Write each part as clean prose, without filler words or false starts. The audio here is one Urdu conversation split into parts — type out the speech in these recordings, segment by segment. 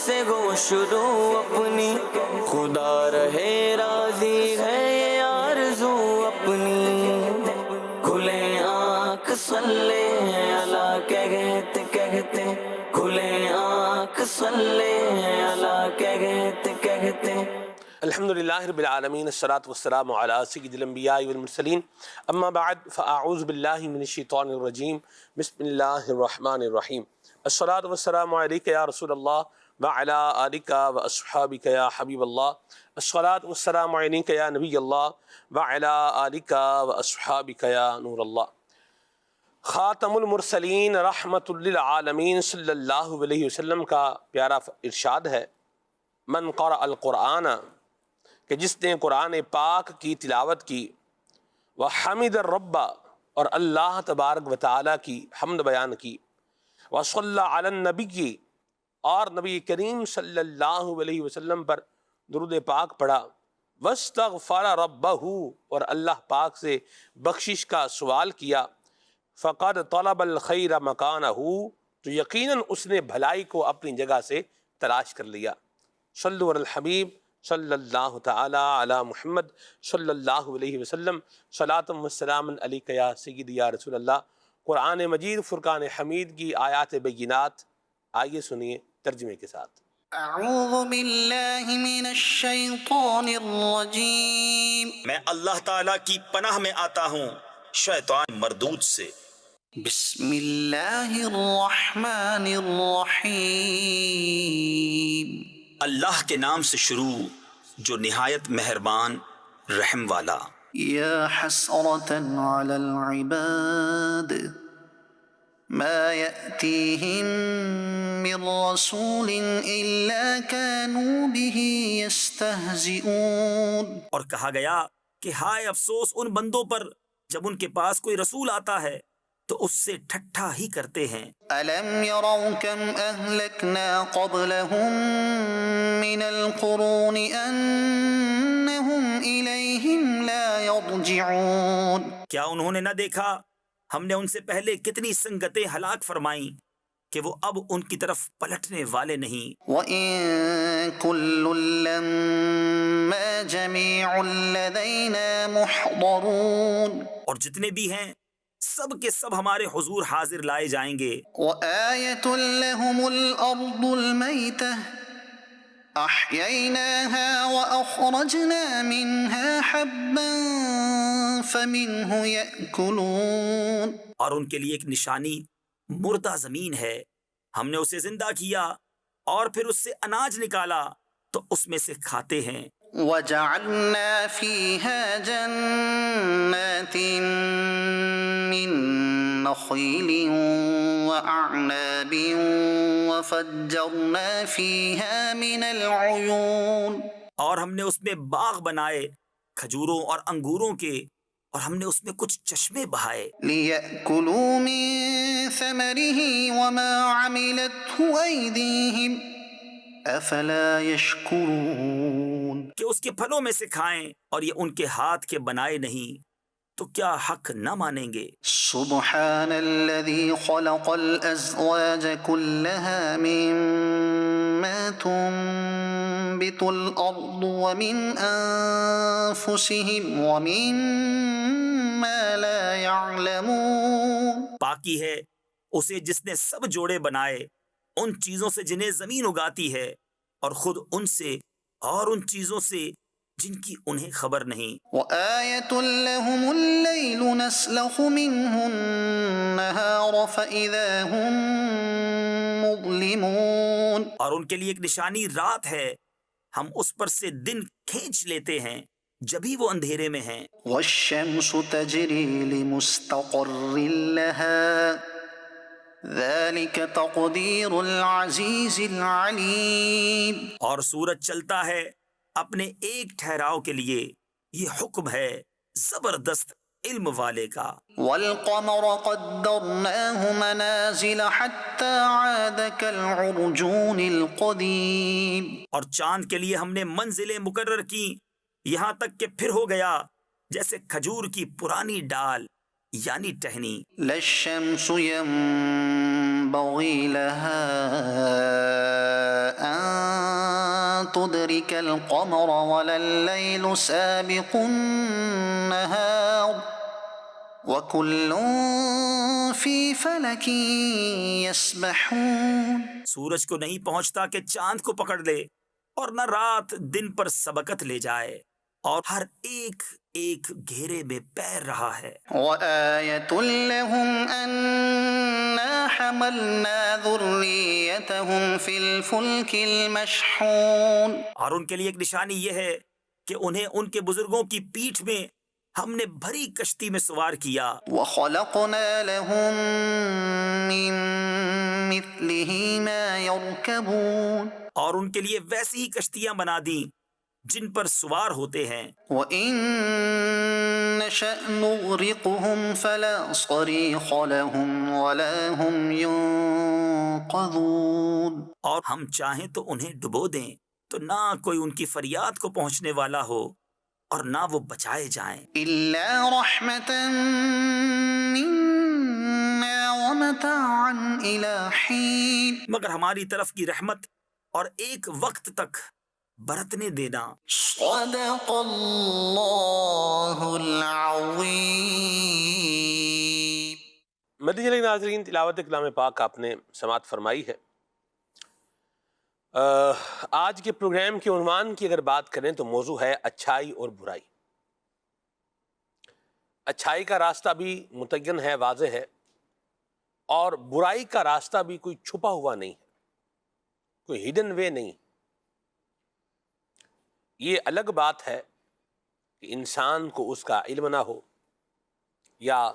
سے گو شروع اپنی، خدا رہے راضی ہے یہ آرزو اپنی، کھلے آنکھ صلی اللہ کہتے کہتے، کھلے آنکھ صلی اللہ کہتے کہتے۔ الحمدللہ رب العالمین، الصلاۃ والسلام علی سید الانبیاء والمرسلین، اما بعد فاعوذ باللہ من الشیطان الرجیم، بسم اللہ الرحمن الرحیم۔ الصلاۃ والسلام علیک یا رسول اللہ وعلی آلک واصحابک یا حبیب اللہ، الصلاۃ والسلام علیک یا نبی اللہ وعلی آلک واصحابک یا نور اللہ۔ خاتم المرسلین رحمت للعالمین صلی اللہ علیہ وسلم کا پیارا ارشاد ہے، من قرأ القرآن، کہ جس نے قرآن پاک کی تلاوت کی، وحمد الرب، اور اللہ تبارک و تعالیٰ کی حمد بیان کی، وصلی علی النبی، اور نبی کریم صلی اللہ علیہ وسلم پر درود پاک پڑھا، واستغفر ربہ، اور اللہ پاک سے بخشش کا سوال کیا، فقد طلب الخیر مکانہ، تو یقیناً اس نے بھلائی کو اپنی جگہ سے تلاش کر لیا۔ صلو علی الحبیب صلی اللہ تعالی علی محمد صلی اللہ علیہ وسلم، صلاۃ و سلام علیک یا سیدی یا رسول اللہ۔ قرآن مجید فرقان حمید کی آیات بینات، آئیے سنیے ترجمے کے ساتھ۔ اعوذ باللہ من الشیطان الرجیم، میں اللہ تعالیٰ کی پناہ میں آتا ہوں شیطان مردود سے۔ بسم اللہ الرحمن الرحیم، اللہ کے نام سے شروع جو نہایت مہربان رحم والا۔ یا حسرة علی العباد ما یأتیہم من رسول الا كانوا به یستہزئون۔ اور کہا گیا کہ ہائے افسوس ان بندوں پر جب ان کے پاس کوئی رسول آتا ہے تو اس سے ٹھٹھا ہی کرتے ہیں۔ أَلَمْ يَرَوْا كَمْ أَهْلَكْنَا قَبْلَهُمْ مِنَ الْقُرُونِ أَنَّهُمْ إِلَيْهِمْ لَا يَرْجِعُونَ۔ کیا انہوں نے نہ دیکھا ہم نے ان سے پہلے کتنی سنگتیں ہلاک فرمائیں کہ وہ اب ان کی طرف پلٹنے والے نہیں۔ وَإِن كُلٌّ لَّمَّا جَمِيعٌ لَّدَيْنَا مُحْضَرُونَ، اور جتنے بھی ہیں سب کے سب ہمارے حضور حاضر لائے جائیں گے۔ وَآيَةٌ لَّهُمُ الْأَرْضُ الْمَيْتَةُ أَحْيَيْنَاهَا وَأَخْرَجْنَا مِنْهَا حَبًّا فَمِنْهُ يَأْكُلُونَ۔ اور ان کے لیے ایک نشانی مردہ زمین ہے، ہم نے اسے زندہ کیا اور پھر اس سے اناج نکالا تو اس میں سے کھاتے ہیں۔ وَجَعَلْنَا فِيهَا جَنَّاتٍ مِّن نَّخِيلٍ وَأَعْنَابٍ وَفَجَّرْنَا فِيهَا مِنَ الْعُيُونِ، اور ہم نے اس میں باغ بنائے کھجوروں اور انگوروں کے، اور ہم نے اس میں کچھ چشمے بہائے۔ لِيَأْكُلُوا مِن ثَمَرِهِ وَمَا عَمِلَتْهُ أَيْدِيهِمْ أَفَلَا يَشْكُرُونَ، کہ اس کے پھلوں میں سے کھائیں اور یہ ان کے ہاتھ کے بنائے نہیں، تو کیا حق نہ مانیں گے۔ سبحان الذي خلق الأزواج كلها مما تنبت الأرض ومن أنفسهم ومما لا يعلمون۔ پاکی ہے اسے جس نے سب جوڑے بنائے ان چیزوں سے جنہیں زمین اگاتی ہے، اور خود ان سے اور ان چیزوں سے جن کی انہیں خبر نہیں۔ وآية لهم الليل نسلخ منه النهار فإذا هم مظلمون، اور ان کے لیے ایک نشانی رات ہے، ہم اس پر سے دن کھینچ لیتے ہیں جبھی وہ اندھیرے میں ہیں۔ والشمس تجري لمستقر لها ذلك تقدير العزيز العليم، اور سورج چلتا ہے اپنے ایک ٹھہراؤ کے لیے، یہ حکم ہے زبردست علم والے کا۔ والقمر قدرناه منازل حتى عاد كالعرجون القديم، اور چاند کے لیے ہم نے منزلیں مقرر کی یہاں تک کہ پھر ہو گیا جیسے کھجور کی پرانی ڈال یعنی ٹہنی۔ لا الشمس ينبغي لها أن ذلك القمر ولا الليل سابق النهار وكل في فلك يسبحون. سورج کو نہیں پہنچتا کہ چاند کو پکڑ لے، اور نہ رات دن پر سبقت لے جائے، اور ہر ایک ایک گھیرے میں پیر رہا ہے. وآية لهم أنا حملنا ذريتهم في الفلك المشحون. اور ان کے لیے ایک نشانی یہ ہے کہ انہیں ان کے بزرگوں کی پیٹھ میں ہم نے بھری کشتی میں سوار کیا. وخلقنا لهم من مثله ما يركبون. اور ان کے لیے ویسی ہی کشتیاں بنا دیں جن پر سوار ہوتے ہیں. وإن نشأ نغرقهم فلا صريخ لهم ولا هم ينقذون. اور ہم چاہیں تو انہیں ڈبو دیں تو نہ کوئی ان کی فریاد کو پہنچنے والا ہو اور نہ وہ بچائے جائیں. إلا رحمة منا ومتاعا إلى حين. مگر ہماری طرف کی رحمت اور ایک وقت تک برتنے دینا. صدق اللہ العظیم. مدنی چینل کے ناظرین، تلاوت کلام پاک آپ نے سماعت فرمائی ہے. آج کے پروگرام کے عنوان کی اگر بات کریں تو موضوع ہے اچھائی اور برائی. اچھائی کا راستہ بھی متعین ہے، واضح ہے، اور برائی کا راستہ بھی کوئی چھپا ہوا نہیں ہے، کوئی ہڈن وے نہیں. یہ الگ بات ہے کہ انسان کو اس کا علم نہ ہو، یا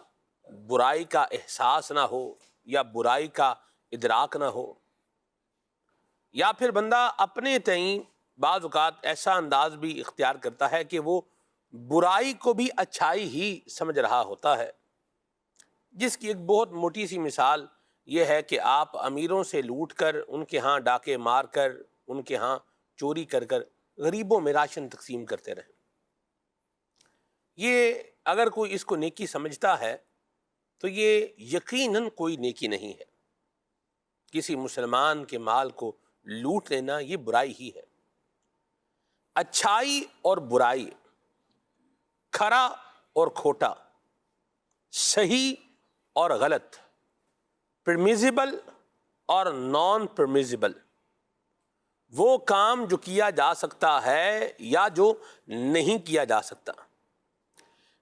برائی کا احساس نہ ہو، یا برائی کا ادراک نہ ہو، یا پھر بندہ اپنے تئیں بعض اوقات ایسا انداز بھی اختیار کرتا ہے کہ وہ برائی کو بھی اچھائی ہی سمجھ رہا ہوتا ہے. جس کی ایک بہت موٹی سی مثال یہ ہے کہ آپ امیروں سے لوٹ کر، ان کے ہاں ڈاکے مار کر، ان کے ہاں چوری کر کر غریبوں میں راشن تقسیم کرتے رہیں. یہ اگر کوئی اس کو نیکی سمجھتا ہے تو یہ یقیناً کوئی نیکی نہیں ہے. کسی مسلمان کے مال کو لوٹ لینا یہ برائی ہی ہے. اچھائی اور برائی، کھرا اور کھوٹا، صحیح اور غلط، پرمیزیبل اور نان پرمیزیبل، وہ کام جو کیا جا سکتا ہے یا جو نہیں کیا جا سکتا،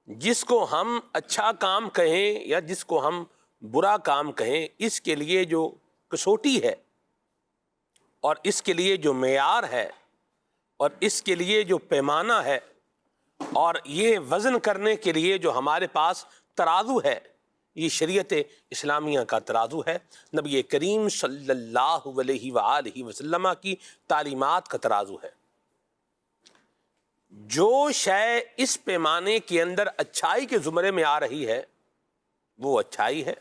جس کو ہم اچھا کام کہیں یا جس کو ہم برا کام کہیں، اس کے لیے جو کسوٹی ہے اور اس کے لیے جو معیار ہے اور اس کے لیے جو پیمانہ ہے اور یہ وزن کرنے کے لیے جو ہمارے پاس ترازو ہے، یہ شریعت اسلامیہ کا ترازو ہے، نبی کریم صلی اللہ علیہ وآلہ وسلم کی تعلیمات کا ترازو ہے. جو شے اس پیمانے کے اندر اچھائی کے زمرے میں آ رہی ہے وہ اچھائی ہے،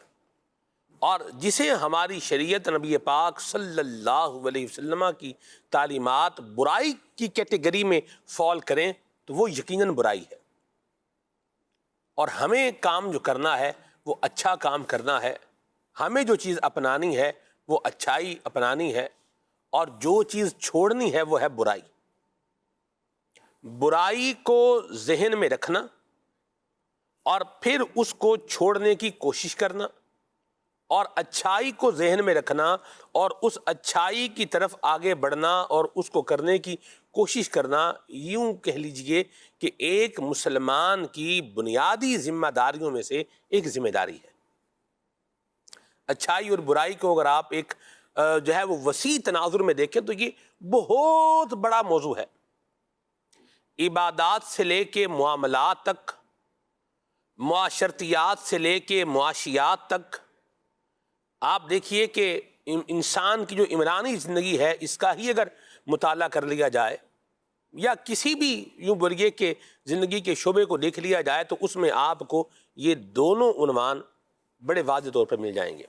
اور جسے ہماری شریعت نبی پاک صلی اللہ علیہ وسلم کی تعلیمات برائی کی کیٹیگری میں فال کریں تو وہ یقیناً برائی ہے. اور ہمیں کام جو کرنا ہے وہ اچھا کام کرنا ہے. ہمیں جو چیز اپنانی ہے وہ اچھائی اپنانی ہے، اور جو چیز چھوڑنی ہے وہ ہے برائی. برائی کو ذہن میں رکھنا اور پھر اس کو چھوڑنے کی کوشش کرنا، اور اچھائی کو ذہن میں رکھنا اور اس اچھائی کی طرف آگے بڑھنا اور اس کو کرنے کی کوشش کرنا، یوں کہہ لیجئے کہ ایک مسلمان کی بنیادی ذمہ داریوں میں سے ایک ذمہ داری ہے. اچھائی اور برائی کو اگر آپ ایک جو ہے وہ وسیع تناظر میں دیکھیں تو یہ بہت بڑا موضوع ہے. عبادات سے لے کے معاملات تک، معاشرتیات سے لے کے معاشیات تک. آپ دیکھیے کہ انسان کی جو عمرانی زندگی ہے اس کا ہی اگر مطالعہ کر لیا جائے، یا کسی بھی یوں بولیے کہ زندگی کے شعبے کو دیکھ لیا جائے، تو اس میں آپ کو یہ دونوں عنوان بڑے واضح طور پر مل جائیں گے.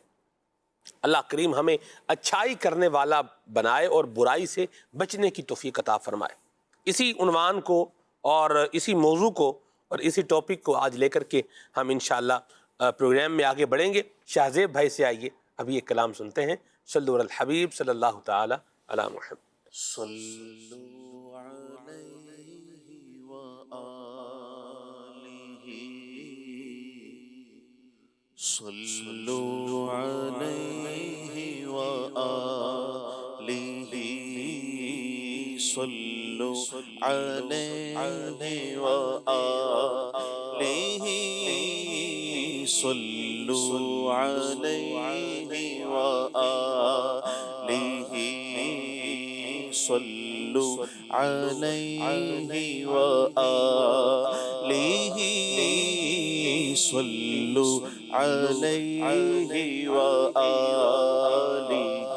اللہ کریم ہمیں اچھائی کرنے والا بنائے اور برائی سے بچنے کی توفیق عطا فرمائے. اسی عنوان کو اور اسی موضوع کو اور اسی ٹاپک کو آج لے کر کے ہم انشاءاللہ پروگرام میں آگے بڑھیں گے. شاہ زیب بھائی سے آئیے ابھی ایک کلام سنتے ہیں. صلو علی الحبیب صلی اللہ تعالی علی محمد. صلو صلوا عليه وآله صلوا عليه وآله صلوا عليه وآله صلوا عليه وآله صلوا عليه وآله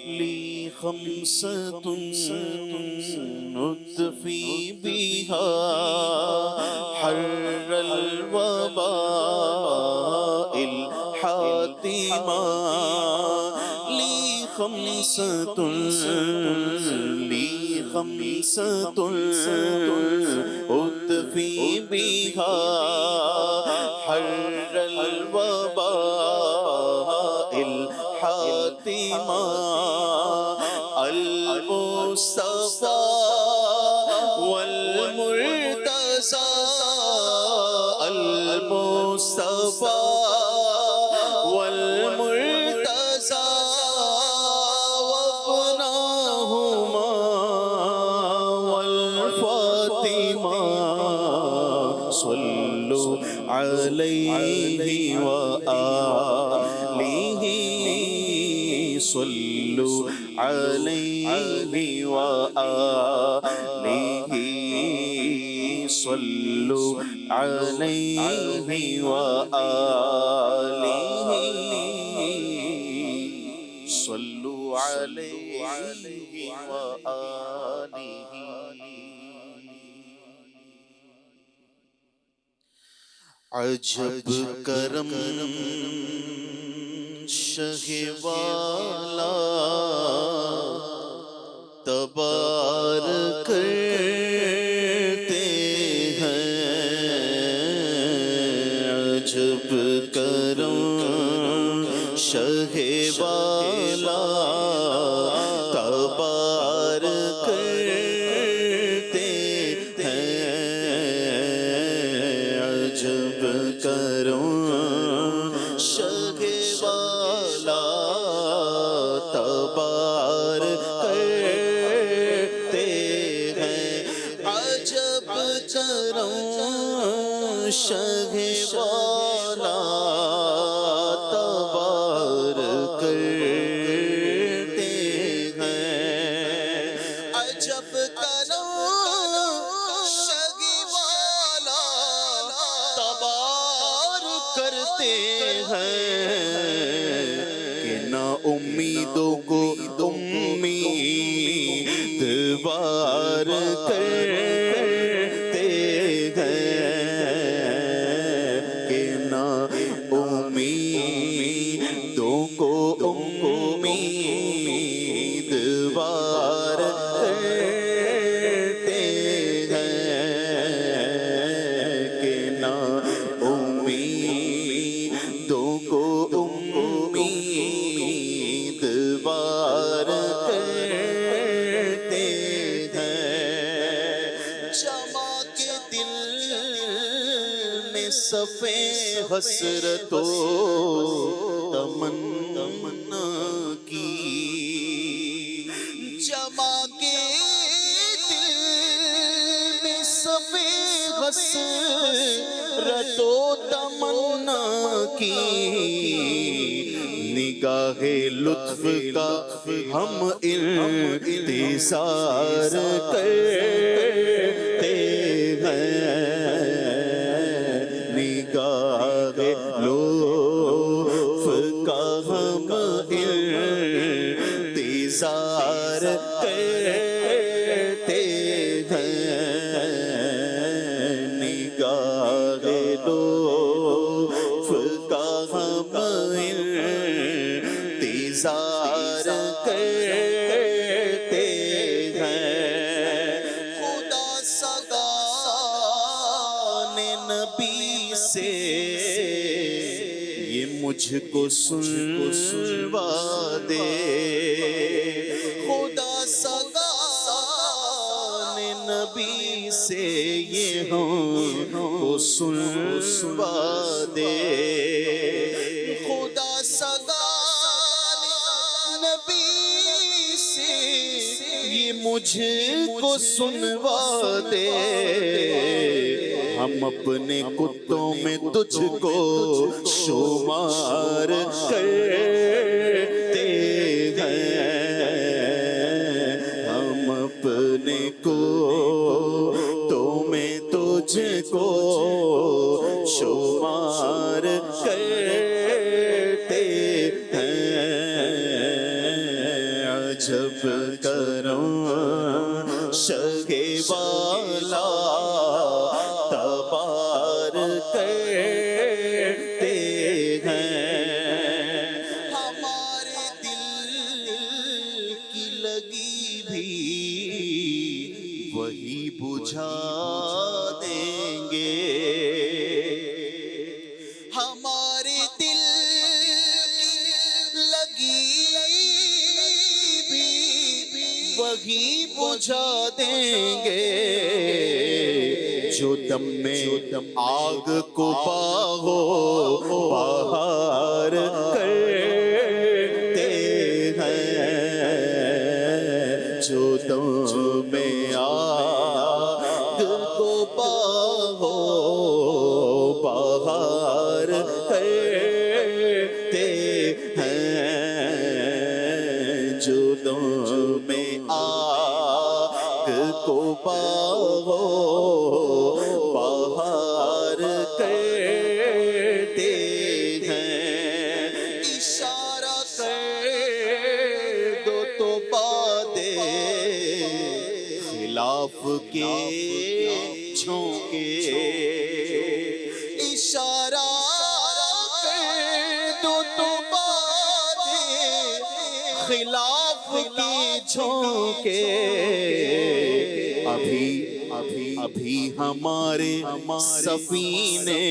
لي خمسة نطفي بها حر الوباء الحاتمة لي خمسة أطفي بها حر الوباء الحاتمة المصطفى والمرتضى المصطفى والمرتضى وابناهما والفاطمة صلوا عليه وآله صلوا عليه وآله صلوا عليه وآله صلوا عليه وآله عجب کرم شہ والا تبار کرتے ہیں عجب کرم شہ والا تبار کرتے ہیں عجب کرم شہ والا تبار کرتے ہیں عجب کرم شہ والا تبار کرتے ہیں عجب کرم شہ والا تبار کرتے ہیں کہ نہ امیدوں کو امید وار کرتے ہیں کہ نہ امیدوں کو امید وار کرتے ہیں کہ نہ امیدوں کو امید وار کرتے ہیں جمع کے دل میں صفے حسرت و تمنا کی جمع کے دل میں صفے حسرت و تمنا کی نگاہ لطف کا ہم انتظار کرتے ہیں نگاہ لطف کا ہم انتظار کرتے ہیں نگاہ لطف کا ہم انتظار کرتے ہیں خدا سگان نبی سے یہ مجھ کو سنوا دے خدا سگان نبی سے یہ ہم کو کو سنوا دے خدا سگا نبی سے یہ مجھ کو سنوا دے ہم اپنے کتوں میں تجھ کو شمار کرتے ہیں ہم اپنے کتوں میں تجھ کو شمار کرتے ہیں عجب کرم شگے والا تبار کرتے ہیں ہمارے دل کی لگی بھی وہی بجھا دیں گے ہمارے دل کی لگی بھی وہی بجھا دیں گے جو دم میں آگ کو باہو بہار کرتے ہیں جو دم میں آگ کو باہو بہار کرتے ہیں جو دم میں آگ کو باہو بہار کرتے ہیں اشارہ کر دو تو بادے خلاف کے جھونکے اشارہ کر دو تو بادے خلاف کے جھونکے ابھی ہمارے سفینے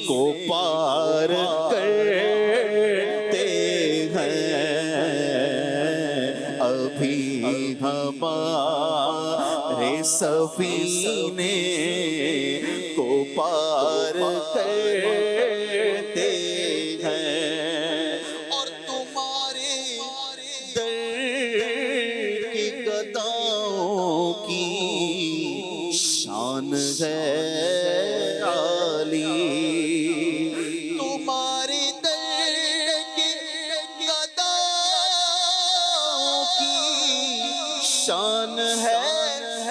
کو پار کرتے ہیں ابھی ہمارے سفینے کو پار کرتے ہیں اور تمہارے در کی گداؤں کی شان ہے عالی تمہارے در کے گداؤں کی شان ہے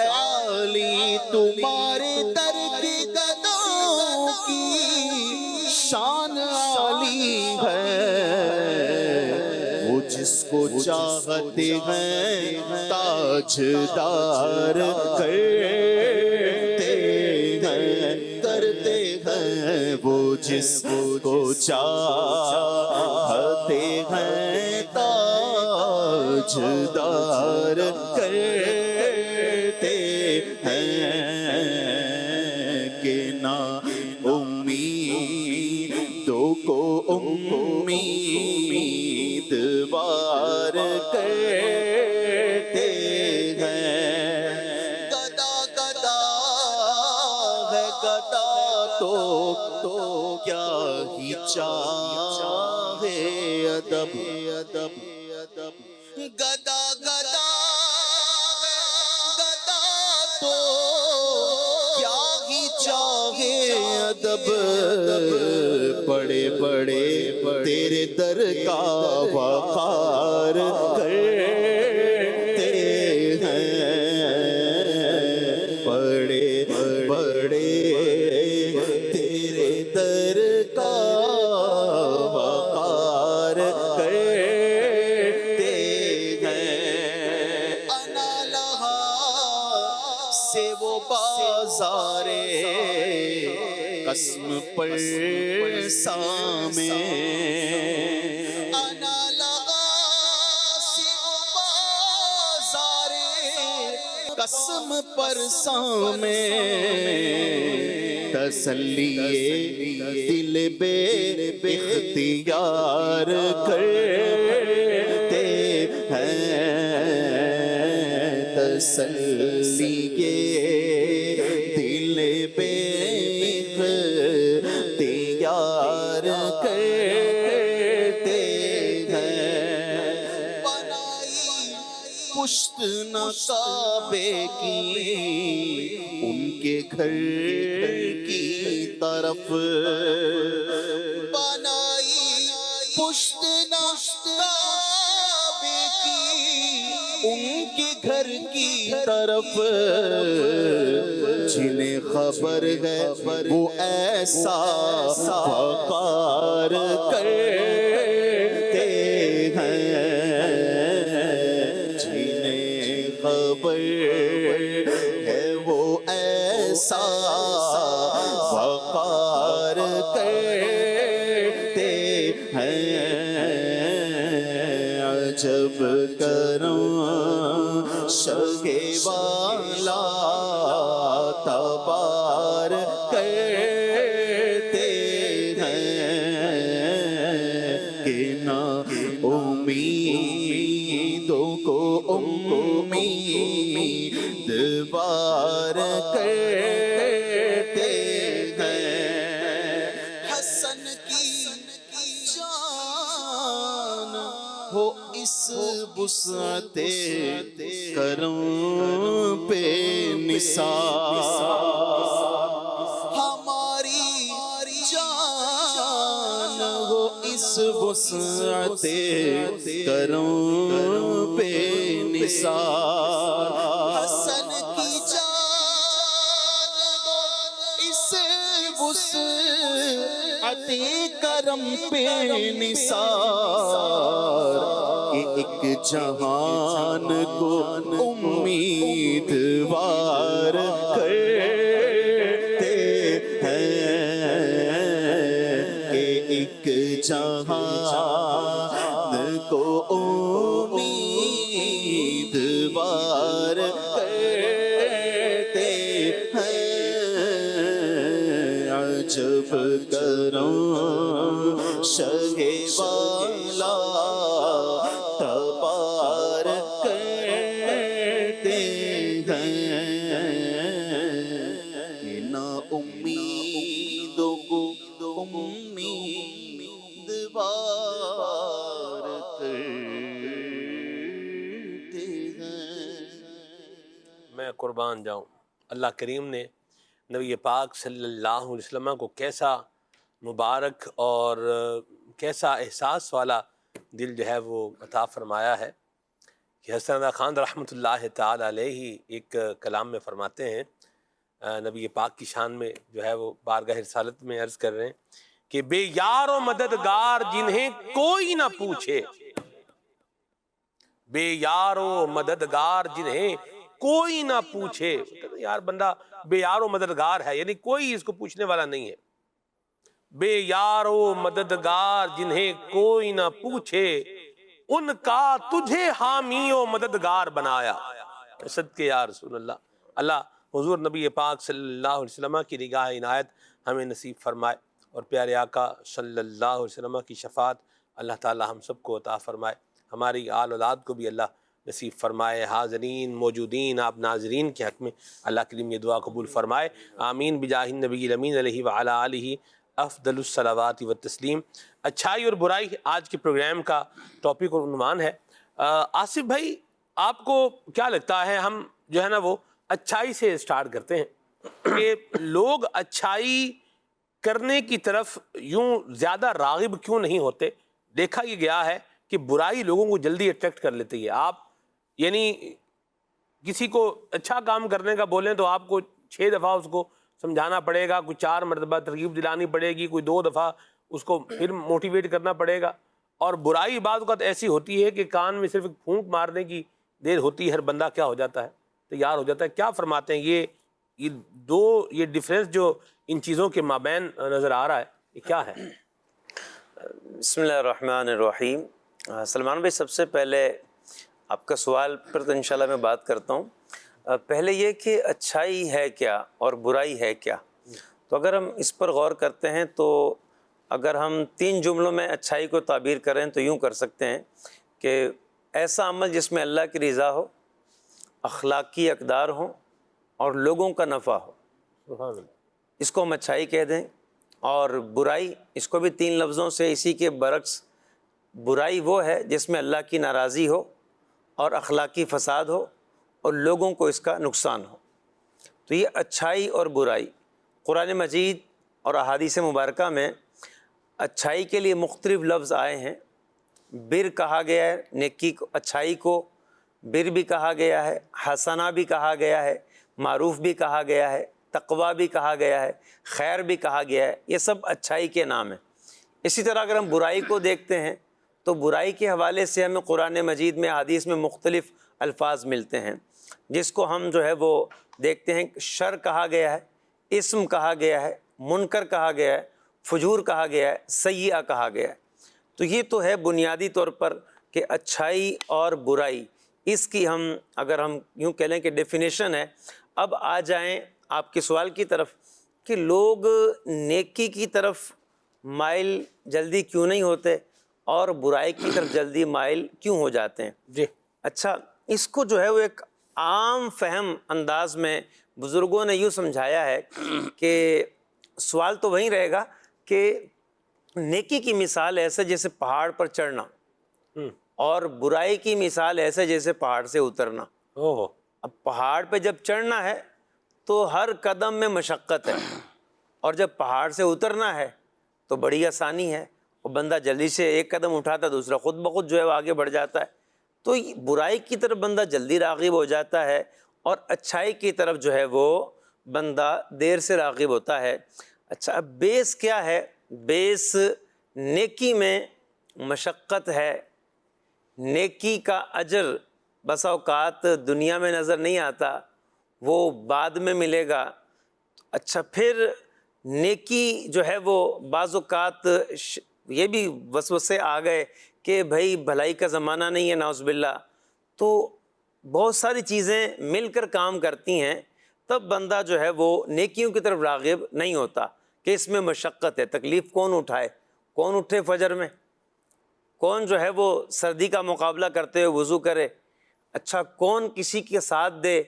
عالی تمہارے در کے گداؤں کی شان عالی ہے وہ جس کو چاہتے ہیں تاجدار کرتے ہیں وہ جس کو چاہتے ہیں تاجدار کرتے ہیں کہ نہ امیدوں کو امیدوار کرتے ہیں گدا گدا ہے گدا تو کیا ہی چاہے ادب گدا گدا گدا تو کیا ہی چاہے ادب بڑے بڑے تیرے در کا وقار کرتے ہیں بڑے بڑے تیرے در کا وقار کرتے ہیں انا لہا سے وہ بازارے قسم پر سامے انا لگا سے بازارے قسم پر سامے تسلی دل بے اختیار کرتے ہیں تسلی دل بے پشت نہ کعبے کی ان کے گھر کی طرف بنائی، پشت نہ کعبے کی ان کے گھر کی طرف، جنہیں خبر ہے وہ ایسا وقار کرتے ہیں، جنہیں خبر ہے وہ ایسا وقار کرتے ہیں، عجب کروں شگے والا تبار کرتے ہیں، کہ نہ امیدوں کو امید بار کرتے ہیں، حسن کی جان ہو اس وسعت کرم پہ نثار، ہماری جان ہو اس وسعت کرم پہ نثار، حسن کی جان ہو اس وسعت کرم پہ نثار، کہ ایک جہان کو امیدوار کرتے ہیں، کہ ایک جہان کو امیدوار کرتے ہیں، عجب کروں شگے والا تبار کرتے ہیں، کہ نہ امیدوں کو امید بار کرتے ہیں۔ میں قربان جاؤں، اللہ کریم نے نبی پاک صلی اللہ علیہ وسلم کو کیسا مبارک اور کیسا احساس والا دل جو ہے وہ عطا فرمایا ہے، کہ حسن رضا خان رحمۃ اللہ تعالی علیہ ایک کلام میں فرماتے ہیں، نبی پاک کی شان میں جو ہے وہ بارگاہ رسالت میں عرض کر رہے ہیں کہ بے یار و مددگار جنہیں کوئی نہ پوچھے، بے یار و مددگار جنہیں کوئی نہ پوچھے، یار بندہ بے یار و مددگار ہے، یعنی کوئی اس کو پوچھنے والا نہیں ہے، بے یار و مددگار جنہیں کوئی نہ پوچھے، ان کا تجھے حامی و مددگار بنایا، صدقے یا رسول اللہ۔ اللہ حضور نبی پاک صلی اللہ علیہ وسلم کی نگاہ عنایت ہمیں نصیب فرمائے، اور پیارے آقا صلی اللہ علیہ وسلم کی شفاعت اللہ تعالی ہم سب کو عطا فرمائے، ہماری آل اولاد کو بھی اللہ نصیب فرمائے۔ حاضرین موجودین آپ ناظرین کے حق میں اللہ کریم یہ دعا قبول فرمائے، آمین بجاہ النبی الامین علیہ وعلی آلہ افضل الصلوات والتسلیم۔ اچھائی اور برائی آج کے پروگرام کا ٹاپک اور عنوان ہے۔ آصف بھائی، آپ کو کیا لگتا ہے، ہم جو ہے نا وہ اچھائی سے سٹارٹ کرتے ہیں کہ لوگ اچھائی کرنے کی طرف یوں زیادہ راغب کیوں نہیں ہوتے؟ دیکھا یہ گیا ہے کہ برائی لوگوں کو جلدی اٹریکٹ کر لیتی ہے۔ آپ یعنی کسی کو اچھا کام کرنے کا بولیں تو آپ کو 6 دفعہ اس کو سمجھانا پڑے گا، کوئی 4 مرتبہ ترغیب دلانی پڑے گی، کوئی 2 دفعہ اس کو پھر موٹیویٹ کرنا پڑے گا۔ اور برائی بعض اوقات ایسی ہوتی ہے کہ کان میں صرف ایک پھونک مارنے کی دیر ہوتی ہے، ہر بندہ کیا ہو جاتا ہے، تیار ہو جاتا ہے۔ کیا فرماتے ہیں یہ ڈیفرنس جو ان چیزوں کے مابین نظر آ رہا ہے، یہ کیا ہے؟ بسم اللہ الرحمن الرحیم۔ سلمان بھائی، سب سے پہلے آپ کا سوال پر تو انشاءاللہ میں بات کرتا ہوں۔ پہلے یہ کہ اچھائی ہے کیا اور برائی ہے کیا، تو اگر ہم اس پر غور کرتے ہیں تو اگر ہم 3 جملوں میں اچھائی کو تعبیر کریں تو یوں کر سکتے ہیں کہ ایسا عمل جس میں اللہ کی رضا ہو، اخلاقی اقدار ہوں اور لوگوں کا نفع ہو، سبحان اللہ، اس کو ہم اچھائی کہہ دیں۔ اور برائی، اس کو بھی 3 لفظوں سے اسی کے برعکس، برائی وہ ہے جس میں اللہ کی ناراضی ہو اور اخلاقی فساد ہو اور لوگوں کو اس کا نقصان ہو۔ تو یہ اچھائی اور برائی، قرآن مجید اور احادیث مبارکہ میں اچھائی کے لیے مختلف لفظ آئے ہیں۔ بر کہا گیا ہے، نیکی کو، اچھائی کو بر بھی کہا گیا ہے، حسنہ بھی کہا گیا ہے، معروف بھی کہا گیا ہے، تقویٰ بھی کہا گیا ہے، خیر بھی کہا گیا ہے، یہ سب اچھائی کے نام ہیں۔ اسی طرح اگر ہم برائی کو دیکھتے ہیں تو برائی کے حوالے سے ہمیں قرآن مجید میں، حدیث میں مختلف الفاظ ملتے ہیں، جس کو ہم جو ہے وہ دیکھتے ہیں۔ شر کہا گیا ہے، اسم کہا گیا ہے، منکر کہا گیا ہے، فجور کہا گیا ہے، سیئہ کہا گیا ہے۔ تو یہ تو ہے بنیادی طور پر کہ اچھائی اور برائی، اس کی ہم اگر ہم یوں کہہ لیں کہ ڈیفینیشن ہے۔ اب آ جائیں آپ کے سوال کی طرف کہ لوگ نیکی کی طرف مائل جلدی کیوں نہیں ہوتے اور برائی کی طرف جلدی مائل کیوں ہو جاتے ہیں؟ جی اچھا، اس کو جو ہے وہ ایک عام فہم انداز میں بزرگوں نے یوں سمجھایا ہے کہ سوال تو وہیں رہے گا کہ نیکی کی مثال ایسے جیسے پہاڑ پر چڑھنا اور برائی کی مثال ایسے جیسے پہاڑ سے اترنا۔ اوہ، اب پہاڑ پہ جب چڑھنا ہے تو ہر قدم میں مشقت ہے، اور جب پہاڑ سے اترنا ہے تو بڑی آسانی ہے، اور بندہ جلدی سے ایک قدم اٹھاتا دوسرا خود بخود جو ہے وہ آگے بڑھ جاتا ہے۔ تو برائی کی طرف بندہ جلدی راغب ہو جاتا ہے اور اچھائی کی طرف جو ہے وہ بندہ دیر سے راغب ہوتا ہے۔ اچھا، اب بیس کیا ہے؟ بیس نیکی میں مشقت ہے۔ نیکی کا اجر بسا اوقات دنیا میں نظر نہیں آتا، وہ بعد میں ملے گا۔ اچھا، پھر نیکی جو ہے وہ بعض اوقات یہ بھی وسوسے آ گئے کہ بھائی بھلائی کا زمانہ نہیں ہے، نعوذ باللہ، تو بہت ساری چیزیں مل کر کام کرتی ہیں، تب بندہ جو ہے وہ نیکیوں کی طرف راغب نہیں ہوتا کہ اس میں مشقت ہے۔ تکلیف کون اٹھائے؟ کون اٹھے فجر میں؟ کون جو ہے وہ سردی کا مقابلہ کرتے ہوئے وضو کرے؟ اچھا، کون کسی کے ساتھ دے؟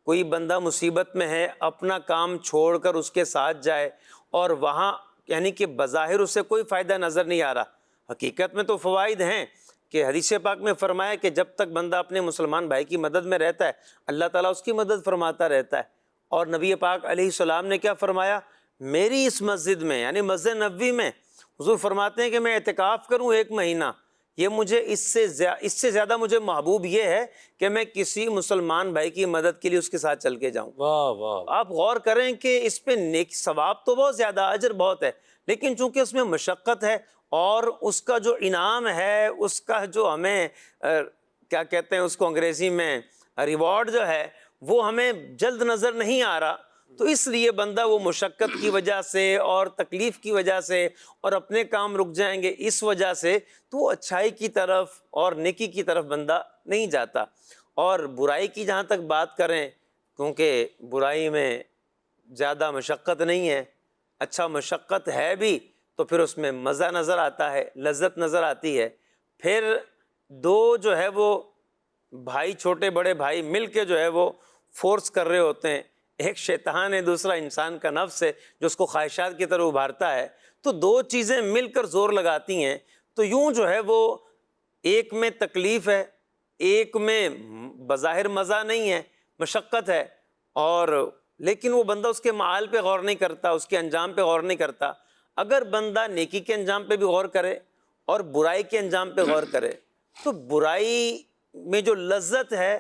کوئی بندہ مصیبت میں ہے، اپنا کام چھوڑ کر اس کے ساتھ جائے، اور وہاں یعنی کہ بظاہر اسے کوئی فائدہ نظر نہیں آ رہا، حقیقت میں تو فوائد ہیں کہ حدیث پاک میں فرمایا کہ جب تک بندہ اپنے مسلمان بھائی کی مدد میں رہتا ہے اللہ تعالیٰ اس کی مدد فرماتا رہتا ہے۔ اور نبی پاک علیہ السلام نے کیا فرمایا؟ میری اس مسجد میں یعنی مسجد نبوی میں حضور فرماتے ہیں کہ میں اعتکاف کروں 1 مہینہ، یہ مجھے اس سے زیادہ مجھے محبوب یہ ہے کہ میں کسی مسلمان بھائی کی مدد کے لیے اس کے ساتھ چل کے جاؤں۔ واہ واہ، آپ غور کریں کہ اس پہ نیک ثواب تو بہت زیادہ، اجر بہت ہے، لیکن چونکہ اس میں مشقت ہے اور اس کا جو انعام ہے، اس کا جو ہمیں کیا کہتے ہیں اس کو انگریزی میں ریوارڈ جو ہے وہ ہمیں جلد نظر نہیں آ رہا، تو اس لیے بندہ وہ مشقت کی وجہ سے اور تکلیف کی وجہ سے اور اپنے کام رک جائیں گے اس وجہ سے تو اچھائی کی طرف اور نیکی کی طرف بندہ نہیں جاتا۔ اور برائی کی جہاں تک بات کریں، کیونکہ برائی میں زیادہ مشقت نہیں ہے، اچھا مشقت ہے بھی تو پھر اس میں مزہ نظر آتا ہے، لذت نظر آتی ہے۔ پھر دو جو ہے وہ بھائی، چھوٹے بڑے بھائی مل کے جو ہے وہ فورس کر رہے ہوتے ہیں، ایک شیطان ہے، دوسرا انسان کا نفس ہے جو اس کو خواہشات کی طرف ابھارتا ہے، تو دو چیزیں مل کر زور لگاتی ہیں، تو یوں جو ہے وہ ایک میں تکلیف ہے، ایک میں بظاہر مزہ نہیں ہے، مشقت ہے، اور لیکن وہ بندہ اس کے معال پہ غور نہیں کرتا، اس کے انجام پہ غور نہیں کرتا۔ اگر بندہ نیکی کے انجام پہ بھی غور کرے اور برائی کے انجام پہ غور کرے تو برائی میں جو لذت ہے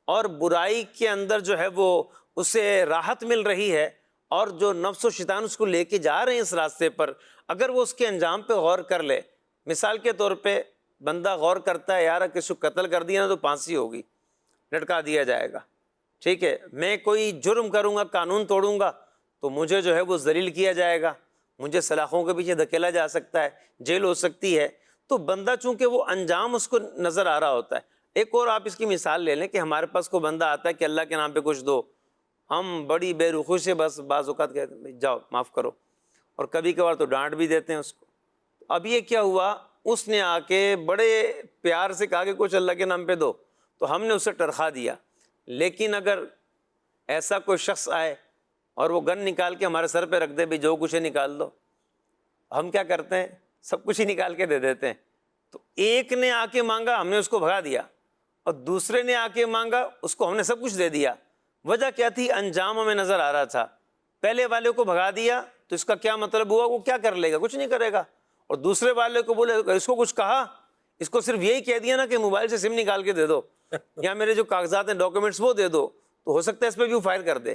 اور برائی کے اندر جو ہے وہ اسے راحت مل رہی ہے، اور جو نفس و شیطان اس کو لے کے جا رہے ہیں اس راستے پر، اگر وہ اس کے انجام پہ غور کر لے، مثال کے طور پہ بندہ غور کرتا ہے یار کسی کو قتل کر دیا نا تو پھانسی ہوگی، لٹکا دیا جائے گا، ٹھیک ہے، میں کوئی جرم کروں گا، قانون توڑوں گا تو مجھے جو ہے وہ ذلیل کیا جائے گا، مجھے سلاخوں کے پیچھے دھکیلا جا سکتا ہے، جیل ہو سکتی ہے، تو بندہ چونکہ وہ انجام اس کو نظر آ رہا ہوتا ہے۔ ایک اور آپ اس کی مثال لے لیں کہ ہمارے پاس کوئی بندہ آتا ہے کہ اللہ کے نام پہ کچھ دو، ہم بڑی بے رخی سے بس بعض اوقات کہتے ہیں جاؤ معاف کرو، اور کبھی کبھار تو ڈانٹ بھی دیتے ہیں اس کو۔ اب یہ کیا ہوا، اس نے آ کے بڑے پیار سے کہا کہ کچھ اللہ کے نام پہ دو، تو ہم نے اسے ٹرخا دیا۔ لیکن اگر ایسا کوئی شخص آئے اور وہ گن نکال کے ہمارے سر پہ رکھ دے بھی جو کچھ ہے نکال دو، ہم کیا کرتے ہیں؟ سب کچھ ہی نکال کے دے دیتے ہیں۔ تو ایک نے آ کے مانگا، ہم نے اس کو بھگا دیا، اور دوسرے نے آ کے مانگا، اس کو ہم نے سب کچھ دے دیا. وجہ کیا تھی؟ انجام ہمیں نظر آ رہا تھا. پہلے والے کو بھگا دیا تو اس کا کیا مطلب ہوا؟ وہ کیا کر لے گا؟ کچھ نہیں کرے گا. اور دوسرے والے کو بولے، اس کو کچھ کہا، اس کو صرف یہی کہہ دیا نا کہ موبائل سے سم نکال کے دے دو یا میرے جو کاغذات ہیں ڈاکیومنٹس وہ دے دو، تو ہو سکتا ہے اس پہ بھی وہ فائر کر دے.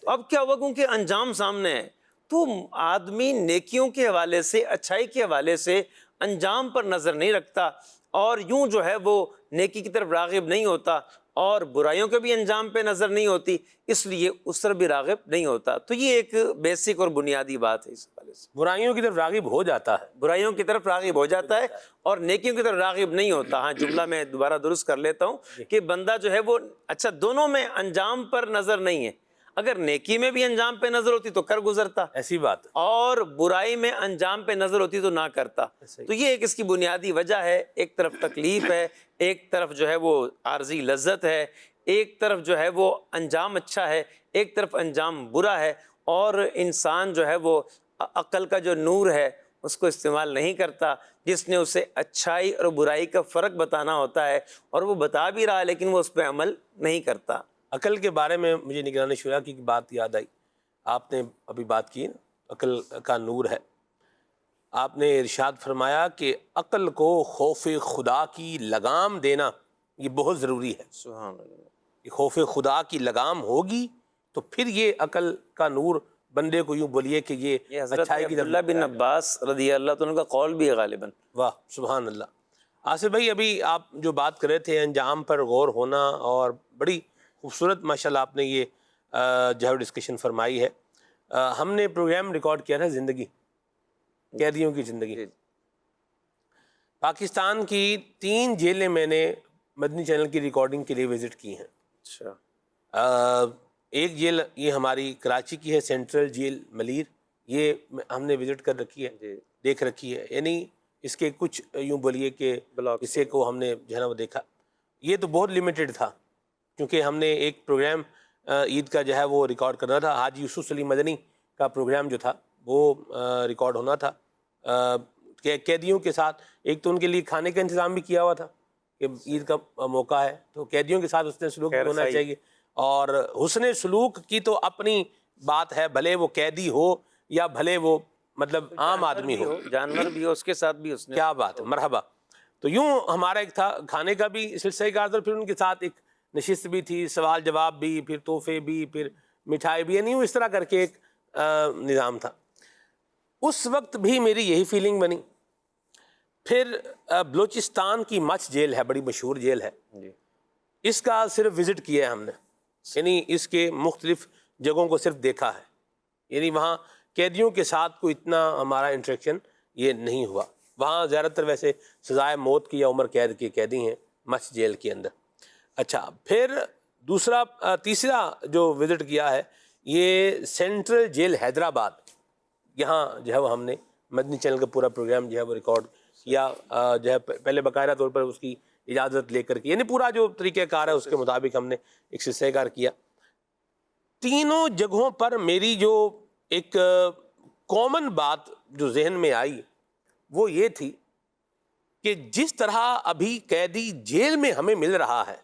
اب کیا ہوا؟ کیونکہ انجام سامنے ہے. تو آدمی نیکیوں کے حوالے سے، اچھائی کے حوالے سے انجام پر نظر نہیں رکھتا، اور یوں جو ہے وہ نیکی کی طرف راغب نہیں ہوتا، اور برائیوں کے بھی انجام پہ نظر نہیں ہوتی، اس لیے اس طرف بھی راغب نہیں ہوتا. تو یہ ایک بیسک اور بنیادی بات ہے اس حوالے سے. برائیوں کی طرف راغب ہو جاتا ہے. برائیوں کی طرف راغب ہو جاتا ہے اور نیکیوں کی طرف راغب نہیں ہوتا. ہاں، جملہ میں دوبارہ درست کر لیتا ہوں کہ بندہ جو ہے وہ اچھا دونوں میں انجام پر نظر نہیں ہے. اگر نیکی میں بھی انجام پہ نظر ہوتی تو کر گزرتا، ایسی بات. اور برائی میں انجام پہ نظر ہوتی تو نہ کرتا. تو یہ ایک اس کی بنیادی وجہ ہے. ایک طرف تکلیف ہے، ایک طرف جو ہے وہ عارضی لذت ہے، ایک طرف جو ہے وہ انجام اچھا ہے، ایک طرف انجام برا ہے. اور انسان جو ہے وہ عقل کا جو نور ہے اس کو استعمال نہیں کرتا، جس نے اسے اچھائی اور برائی کا فرق بتانا ہوتا ہے، اور وہ بتا بھی رہا ہے لیکن وہ اس پہ عمل نہیں کرتا. عقل کے بارے میں مجھے نگران شورا کی بات یاد آئی. آپ نے ابھی بات کی نا، عقل کا نور ہے. آپ نے ارشاد فرمایا کہ عقل کو خوف خدا کی لگام دینا یہ بہت ضروری ہے. سبحان اللہ. کہ خوف خدا کی لگام ہوگی تو پھر یہ عقل کا نور بندے کو یوں بولیے کہ یہ حضرت اچھائی کی طرف. عبداللہ بن عباس رضی اللہ عنہ کا قول بھی ہے غالباً. واہ سبحان اللہ. آصف بھائی، ابھی آپ جو بات کر رہے تھے انجام پر غور ہونا، اور بڑی خوبصورت ماشاءاللہ آپ نے یہ جو ہے ڈسکشن فرمائی ہے. ہم نے پروگرام ریکارڈ کیا تھا زندگی، قیدیوں کی زندگی. پاکستان کی 3 جیلیں میں نے مدنی چینل کی ریکارڈنگ کے لیے وزٹ کی ہیں. اچھا. ایک جیل یہ ہماری کراچی کی ہے، سینٹرل جیل ملیر، یہ ہم نے وزٹ کر رکھی ہے، دیکھ رکھی ہے. یعنی اس کے کچھ یوں بولیے کہ حصے کو ہم نے جو ہے نا وہ دیکھا. یہ تو بہت لیمیٹڈ تھا کیونکہ ہم نے ایک پروگرام عید کا جو ہے وہ ریکارڈ کرنا تھا. حاجی یوسف سلیم مدنی کا پروگرام جو تھا وہ ریکارڈ ہونا تھا قیدیوں کے ساتھ. ایک تو ان کے لیے کھانے کا انتظام بھی کیا ہوا تھا کہ عید کا موقع ہے تو قیدیوں کے ساتھ حسن سلوک ہونا چاہیے. اور حسن سلوک کی تو اپنی بات ہے، بھلے وہ قیدی ہو یا بھلے وہ مطلب عام آدمی ہو، جانور بھی ہو، اس کے ساتھ بھی اس نے کیا بات ہے، مرحبا. تو یوں ہمارا ایک تھا کھانے کا بھی سلسلہ کار تھا، پھر ان کے ساتھ ایک نشست بھی تھی، سوال جواب بھی، پھر تحفے بھی، پھر مٹھائی بھی، یعنی اس طرح کر کے ایک نظام تھا. اس وقت بھی میری یہی فیلنگ بنی. پھر بلوچستان کی مچھ جیل ہے، بڑی مشہور جیل ہے، اس کا صرف وزٹ کیا ہے ہم نے، یعنی اس کے مختلف جگہوں کو صرف دیکھا ہے. یعنی وہاں قیدیوں کے ساتھ کوئی اتنا ہمارا انٹریکشن یہ نہیں ہوا. وہاں زیادہ تر ویسے سزائے موت کی یا عمر قید کے قیدی ہیں مچھ جیل کے اندر. اچھا، پھر تیسرا جو وزٹ کیا ہے یہ سینٹرل جیل حیدرآباد. یہاں جو ہے وہ ہم نے مدنی چینل کا پورا پروگرام جو ہے وہ ریکارڈ کیا، جو ہے پہلے باقاعدہ طور پر اس کی اجازت لے کر کے، یعنی پورا جو طریقہ کار ہے اس کے مطابق ہم نے ایک سلسلہ کار کیا. تینوں جگہوں پر میری جو ایک کامن بات جو ذہن میں آئی وہ یہ تھی کہ جس طرح ابھی قیدی جیل میں ہمیں مل رہا ہے،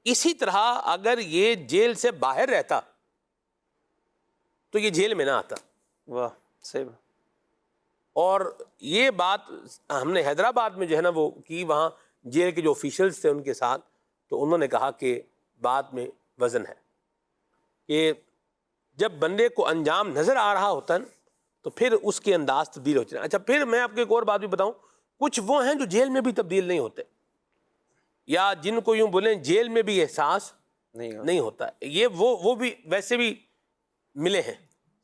اسی طرح اگر یہ جیل سے باہر رہتا تو یہ جیل میں نہ آتا. واہ، صحیح. اور یہ بات ہم نے حیدرآباد میں جو ہے نا وہ کی، وہاں جیل کے جو آفیشلز تھے ان کے ساتھ، تو انہوں نے کہا کہ بات میں وزن ہے کہ جب بندے کو انجام نظر آ رہا ہوتا ہے تو پھر اس کے انداز تبدیل ہوتے ہیں. اچھا، پھر میں آپ کو ایک اور بات بھی بتاؤں، کچھ وہ ہیں جو جیل میں بھی تبدیل نہیں ہوتے، یا جن کو یوں بولیں جیل میں بھی احساس نہیں ہوتا. یہ وہ بھی ویسے بھی ملے ہیں.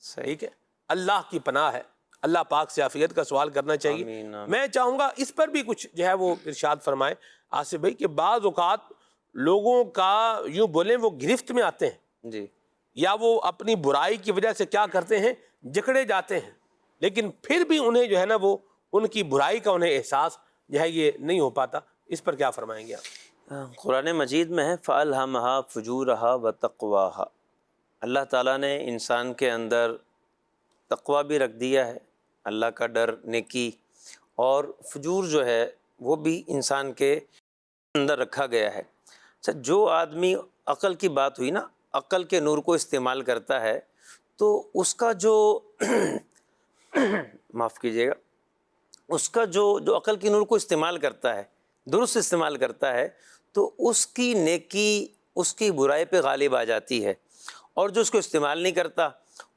ٹھیک ہے، اللہ کی پناہ ہے، اللہ پاک سے عافیت کا سوال کرنا چاہیے. میں چاہوں گا اس پر بھی کچھ جو ہے وہ ارشاد فرمائے آصف بھائی کہ بعض اوقات لوگوں کا یوں بولیں وہ گرفت میں آتے ہیں جی، یا وہ اپنی برائی کی وجہ سے کیا کرتے ہیں، جکڑے جاتے ہیں، لیکن پھر بھی انہیں جو ہے نا وہ ان کی برائی کا انہیں احساس جو ہے یہ نہیں ہو پاتا. اس پر کیا فرمائیں گے آپ؟ قرآن مجید میں ہے فَأَلْهَمَهَا فُجُورَهَا وَتَقْوَاهَا. اللہ تعالیٰ نے انسان کے اندر تقوی بھی رکھ دیا ہے، اللہ کا ڈر، نیکی، اور فجور جو ہے وہ بھی انسان کے اندر رکھا گیا ہے۔ اچھا، جو آدمی عقل کی بات ہوئی نا، عقل کے نور کو استعمال کرتا ہے تو اس کا جو معاف کیجیے گا، اس کا جو عقل کی نور کو استعمال کرتا ہے، درست استعمال کرتا ہے، تو اس کی نیکی اس کی برائی پہ غالب آ جاتی ہے، اور جو اس کو استعمال نہیں کرتا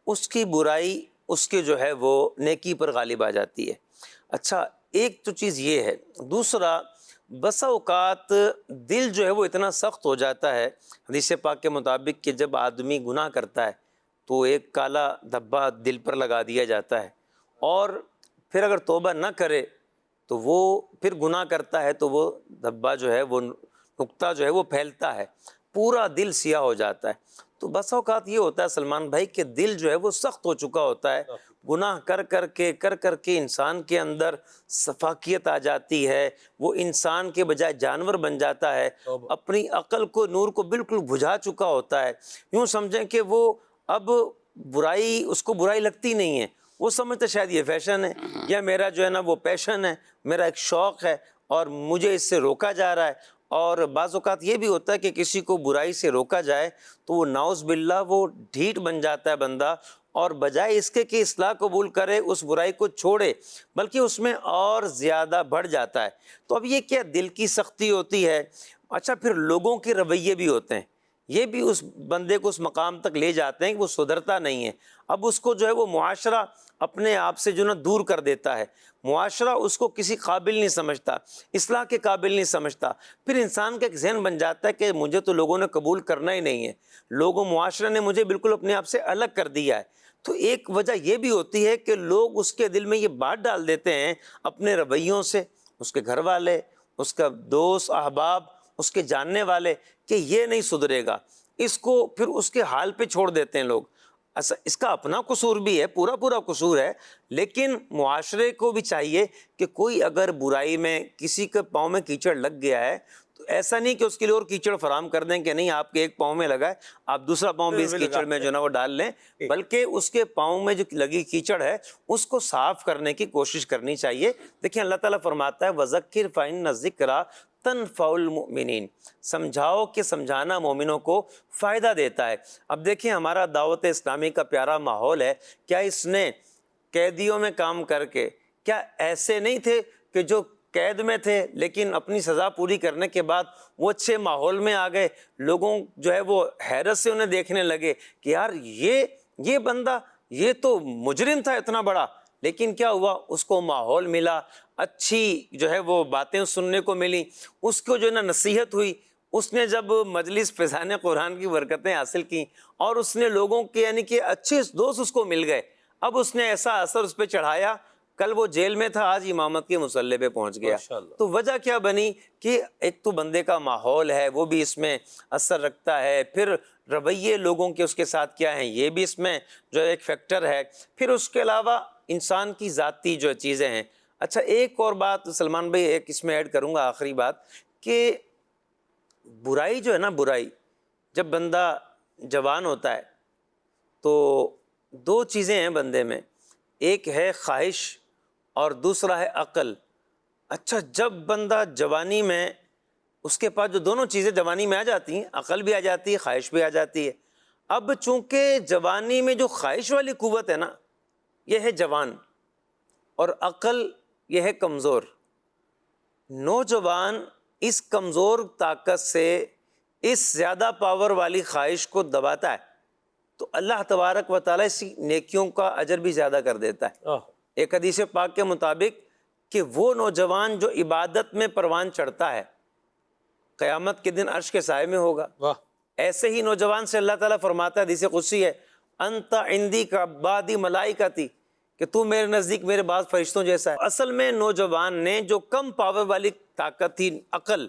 اس کی برائی اس کے جو ہے وہ نیکی پر غالب آ جاتی ہے۔ اچھا، ایک تو چیز یہ ہے۔ دوسرا، بسا اوقات دل جو ہے وہ اتنا سخت ہو جاتا ہے حدیث پاک کے مطابق کہ جب آدمی گناہ کرتا ہے تو ایک کالا دھبا دل پر لگا دیا جاتا ہے، اور پھر اگر توبہ نہ کرے تو وہ پھر گناہ کرتا ہے تو وہ دھبا جو ہے وہ نقطہ جو ہے وہ پھیلتا ہے، پورا دل سیاہ ہو جاتا ہے۔ تو بس اوقات یہ ہوتا ہے سلمان بھائی کہ دل جو ہے وہ سخت ہو چکا ہوتا ہے، گناہ کر کر کے انسان کے اندر سفاکیت آ جاتی ہے، وہ انسان کے بجائے جانور بن جاتا ہے، اپنی عقل کو نور کو بالکل بجھا چکا ہوتا ہے۔ یوں سمجھیں کہ وہ اب برائی، اس کو برائی لگتی نہیں ہے، وہ سمجھتا شاید یہ فیشن ہے، یا میرا جو ہے نا وہ پیشن ہے، میرا ایک شوق ہے اور مجھے اس سے روکا جا رہا ہے۔ اور بعض اوقات یہ بھی ہوتا ہے کہ کسی کو برائی سے روکا جائے تو وہ نعوذ باللہ وہ ڈھیٹ بن جاتا ہے بندہ، اور بجائے اس کے کہ اصلاح قبول کرے، اس برائی کو چھوڑے، بلکہ اس میں اور زیادہ بڑھ جاتا ہے۔ تو اب یہ کیا دل کی سختی ہوتی ہے۔ اچھا، پھر لوگوں کے رویے بھی ہوتے ہیں، یہ بھی اس بندے کو اس مقام تک لے جاتے ہیں کہ وہ سدھرتا نہیں ہے۔ اب اس کو جو ہے وہ معاشرہ اپنے آپ سے جو نا دور کر دیتا ہے، معاشرہ اس کو کسی قابل نہیں سمجھتا، اصلاح کے قابل نہیں سمجھتا۔ پھر انسان کا ایک ذہن بن جاتا ہے کہ مجھے تو لوگوں نے قبول کرنا ہی نہیں ہے، لوگوں معاشرے نے مجھے بالکل اپنے آپ سے الگ کر دیا ہے۔ تو ایک وجہ یہ بھی ہوتی ہے کہ لوگ اس کے دل میں یہ بات ڈال دیتے ہیں اپنے رویوں سے، اس کے گھر والے، اس کا دوست احباب، اس کے جاننے والے، کہ یہ نہیں سدھرے گا، اس کو پھر اس کے حال پہ چھوڑ دیتے ہیں لوگ۔ اس کا اپنا قصور بھی ہے، پورا قصور ہے، لیکن معاشرے کو بھی چاہیے کہ کوئی اگر برائی میں کسی کے پاؤں میں کیچڑ لگ گیا ہے تو ایسا نہیں کہ اس کے لیے اور کیچڑ فراہم کر دیں کہ نہیں آپ کے ایک پاؤں میں لگا ہے آپ دوسرا پاؤں بھی اس کیچڑ میں جو نا وہ ڈال لیں، بلکہ اس کے پاؤں میں جو لگی کیچڑ ہے اس کو صاف کرنے کی کوشش کرنی چاہیے۔ دیکھیں اللہ تعالیٰ فرماتا ہے وَذَكِّرْ فَإِنَّ الذِّكْرَىٰ تنفع المؤمنین، سمجھاؤ کہ سمجھانا مومنوں کو فائدہ دیتا ہے۔ اب دیکھیں ہمارا دعوت اسلامی کا پیارا ماحول ہے، کیا اس نے قیدیوں میں کام کر کے، کیا ایسے نہیں تھے کہ جو قید میں تھے لیکن اپنی سزا پوری کرنے کے بعد وہ اچھے ماحول میں آ گئے، لوگوں جو ہے وہ حیرت سے انہیں دیکھنے لگے کہ یار یہ بندہ یہ تو مجرم تھا اتنا بڑا، لیکن کیا ہوا، اس کو ماحول ملا، اچھی جو ہے وہ باتیں سننے کو ملی، اس کو جو ہے نا نصیحت ہوئی، اس نے جب مجلس فیضان قرآن کی برکتیں حاصل کی اور اس نے لوگوں کے یعنی کہ اچھے دوست اس کو مل گئے، اب اس نے ایسا اثر اس پہ چڑھایا، کل وہ جیل میں تھا آج امامت کے مصلے پہ پہنچ گیا۔ تو وجہ کیا بنی کہ ایک تو بندے کا ماحول ہے وہ بھی اس میں اثر رکھتا ہے، پھر رویے لوگوں کے اس کے ساتھ کیا ہیں یہ بھی اس میں جو ایک فیکٹر ہے، پھر اس کے علاوہ انسان کی ذاتی جو چیزیں ہیں۔ اچھا، ایک اور بات سلمان بھائی ایک اس میں ایڈ کروں گا، آخری بات، کہ برائی جو ہے نا، برائی جب بندہ جوان ہوتا ہے تو دو چیزیں ہیں بندے میں، ایک ہے خواہش اور دوسرا ہے عقل۔ اچھا، جب بندہ جوانی میں اس کے پاس جو دونوں چیزیں جوانی میں آ جاتی ہیں، عقل بھی آ جاتی ہے، خواہش بھی آ جاتی ہے۔ اب چونکہ جوانی میں جو خواہش والی قوت ہے نا یہ ہے جوان، اور عقل یہ ہے کمزور۔ نوجوان اس کمزور طاقت سے اس زیادہ پاور والی خواہش کو دباتا ہے تو اللہ تبارک و تعالیٰ اسی نیکیوں کا اجر بھی زیادہ کر دیتا ہے۔ ایک حدیث پاک کے مطابق کہ وہ نوجوان جو عبادت میں پروان چڑھتا ہے قیامت کے دن عرش کے سائے میں ہوگا۔ ایسے ہی نوجوان سے اللہ تعالیٰ فرماتا ہے، حدیث قدسی ہے، انت عندی کا بعدی ملائکتی، کہ تو میرے نزدیک میرے بعض فرشتوں جیسا ہے۔ اصل میں نوجوان نے جو کم پاور والی طاقت تھی عقل،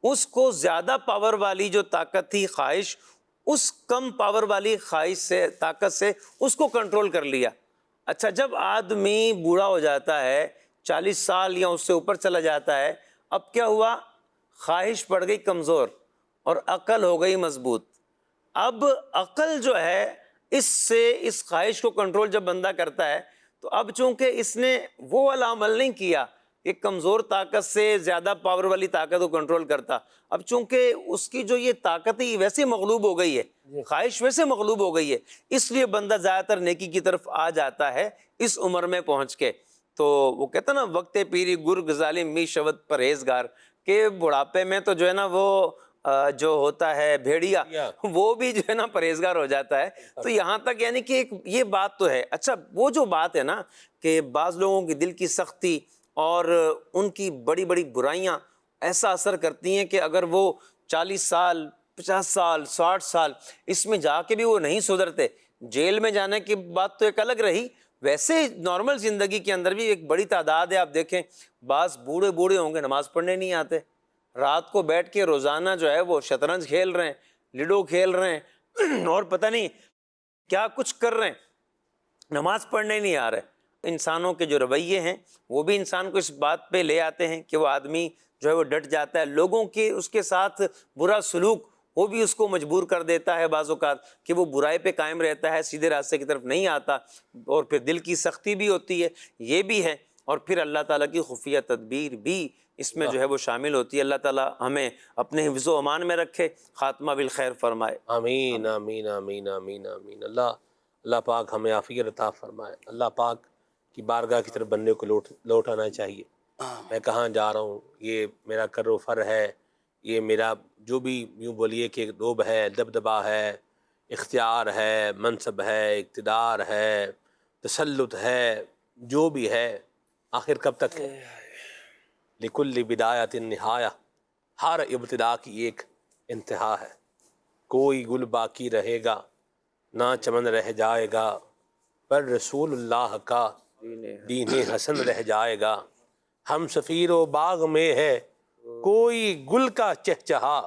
اس کو زیادہ پاور والی جو طاقت تھی خواہش، اس کم پاور والی خواہش سے طاقت سے اس کو کنٹرول کر لیا۔ اچھا، جب آدمی بوڑھا ہو جاتا ہے، 40 سال یا اس سے اوپر چلا جاتا ہے، اب کیا ہوا، خواہش پڑ گئی کمزور اور عقل ہو گئی مضبوط۔ اب عقل جو ہے اس خواہش کو کنٹرول جب بندہ کرتا ہے تو اب چونکہ اس نے وہ والا عمل نہیں کیا، کہ کمزور طاقت سے زیادہ پاور والی طاقت کو کنٹرول کرتا. اب چونکہ اس کی جو یہ طاقت ہے ویسے مغلوب ہو گئی ہے, خواہش ویسے مغلوب ہو گئی ہے, اس لیے بندہ زیادہ تر نیکی کی طرف آ جاتا ہے اس عمر میں پہنچ کے. تو وہ کہتا نا وقت پیری گرگ ظالم می شود پرہیزگار, کہ بڑھاپے میں تو جو ہے نا وہ جو ہوتا ہے بھیڑیا وہ بھی جو ہے نا پرہیزگار ہو جاتا ہے. تو یہاں تک یعنی کہ یہ بات تو ہے. اچھا وہ جو بات ہے نا کہ بعض لوگوں کی دل کی سختی اور ان کی بڑی بڑی برائیاں ایسا اثر کرتی ہیں کہ اگر وہ 40 سال 50 سال 60 سال اس میں جا کے بھی وہ نہیں سدھرتے, جیل میں جانے کی بات تو ایک الگ رہی, ویسے نارمل زندگی کے اندر بھی ایک بڑی تعداد ہے. آپ دیکھیں بعض بوڑھے بوڑھے ہوں گے نماز پڑھنے نہیں آتے, رات کو بیٹھ کے روزانہ جو ہے وہ شطرنج کھیل رہے ہیں, لڈو کھیل رہے ہیں اور پتہ نہیں کیا کچھ کر رہے ہیں, نماز پڑھنے نہیں آ رہے. انسانوں کے جو رویے ہیں وہ بھی انسان کو اس بات پہ لے آتے ہیں کہ وہ آدمی جو ہے وہ ڈٹ جاتا ہے. لوگوں کے اس کے ساتھ برا سلوک وہ بھی اس کو مجبور کر دیتا ہے بعض اوقات کہ وہ برائی پہ قائم رہتا ہے, سیدھے راستے کی طرف نہیں آتا. اور پھر دل کی سختی بھی ہوتی ہے, یہ بھی ہے. اور پھر اللہ تعالیٰ کی خفیہ تدبیر بھی اس میں جو ہے وہ شامل ہوتی ہے. اللہ تعالیٰ ہمیں اپنے حفظ و امان میں رکھے, خاتمہ بالخیر فرمائے. آمین آمین آمین آمین آمین. اللہ پاک ہمیں عافیت عطا فرمائے. اللہ پاک کی بارگاہ کی طرف بندے کو لوٹانا چاہیے. میں کہاں جا رہا ہوں, یہ میرا کر و فر ہے, یہ میرا جو بھی یوں بولیے کہ روب ہے, دبدبا ہے, اختیار ہے, منصب ہے, اقتدار ہے, تسلط ہے, جو بھی ہے, آخر کب تک ہے؟ لکل بدایت نہایہ, ہر ابتدا کی ایک انتہا ہے. کوئی گل باقی رہے گا نہ چمن رہ جائے گا, پر رسول اللہ کا دین حسن رہ جائے گا. ہم سفیر و باغ میں ہے کوئی گل کا چہچہا,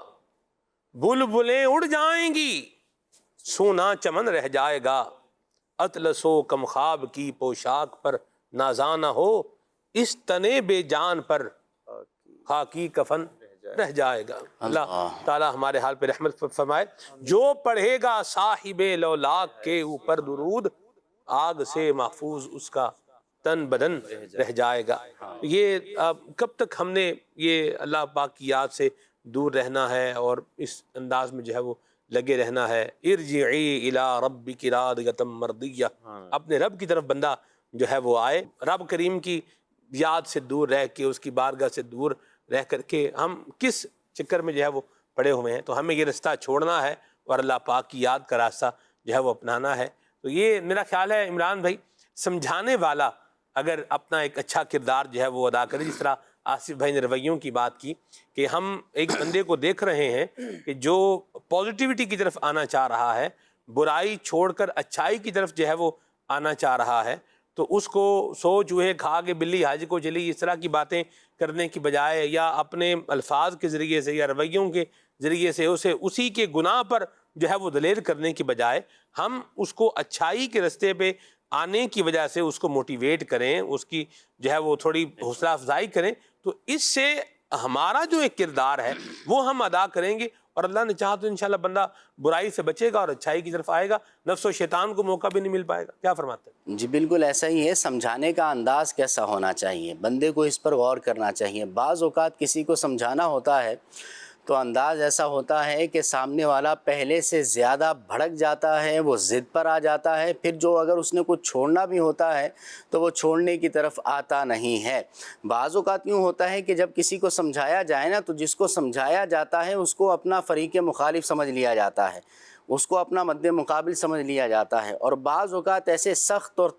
بلبلیں اڑ جائیں گی سونا چمن رہ جائے گا. اطلس و کم خواب کی پوشاک پر نازانہ ہو, اس تنے بے جان پر خاکی کفن رہ جائے گا. اللہ تعالی ہمارے حال پہ رحمت فرمائے. جو پڑھے گا صاحب لولاک کے اوپر درود, آگ سے محفوظ اس کا تن بدن رہ جائے گا. یہ کب تک ہم نے یہ اللہ پاک کی یاد سے دور رہنا ہے اور اس انداز میں جو ہے وہ لگے رہنا ہے. ارجعی الی ربک راضیۃ مرضیہ, اپنے رب کی طرف بندہ جو ہے وہ آئے. رب کریم کی یاد سے دور رہ کے, اس کی بارگاہ سے دور رہ کر کے ہم کس چکر میں جو ہے وہ پڑے ہوئے ہیں. تو ہمیں یہ رستہ چھوڑنا ہے اور اللہ پاک کی یاد کا راستہ جو ہے وہ اپنانا ہے. تو یہ میرا خیال ہے عمران بھائی, سمجھانے والا اگر اپنا ایک اچھا کردار جو ہے وہ ادا کرے, جس طرح آصف بھائی نے رویوں کی بات کی کہ ہم ایک بندے کو دیکھ رہے ہیں کہ جو پازیٹیوٹی کی طرف آنا چاہ رہا ہے, برائی چھوڑ کر اچھائی کی طرف جو ہے وہ آنا چاہ رہا ہے, تو اس کو سو چوہے کھا کے بلی حج کو چلی, اس طرح کی باتیں کرنے کی بجائے یا اپنے الفاظ کے ذریعے سے یا رویوں کے ذریعے سے اسے اسی کے گناہ پر جو ہے وہ دلیر کرنے کی بجائے ہم اس کو اچھائی کے رستے پہ آنے کی وجہ سے اس کو موٹیویٹ کریں, اس کی جو ہے وہ تھوڑی حوصلہ افزائی کریں. تو اس سے ہمارا جو ایک کردار ہے وہ ہم ادا کریں گے, اور اللہ نے چاہا تو انشاءاللہ بندہ برائی سے بچے گا اور اچھائی کی طرف آئے گا. نفس و شیطان کو موقع بھی نہیں مل پائے گا. کیا فرماتے ہیں؟ جی بالکل ایسا ہی ہے. سمجھانے کا انداز کیسا ہونا چاہیے, بندے کو اس پر غور کرنا چاہیے. بعض اوقات کسی کو سمجھانا ہوتا ہے تو انداز ایسا ہوتا ہے کہ سامنے والا پہلے سے زیادہ بھڑک جاتا ہے, وہ ضد پر آ جاتا ہے. پھر جو اگر اس نے کچھ چھوڑنا بھی ہوتا ہے تو وہ چھوڑنے کی طرف آتا نہیں ہے. بعض اوقات یوں ہوتا ہے کہ جب کسی کو سمجھایا جائے نا, تو جس کو سمجھایا جاتا ہے اس کو اپنا فریق مخالف سمجھ لیا جاتا ہے, اس کو اپنا مد مقابل سمجھ لیا جاتا ہے. اور بعض اوقات ایسے سخت اور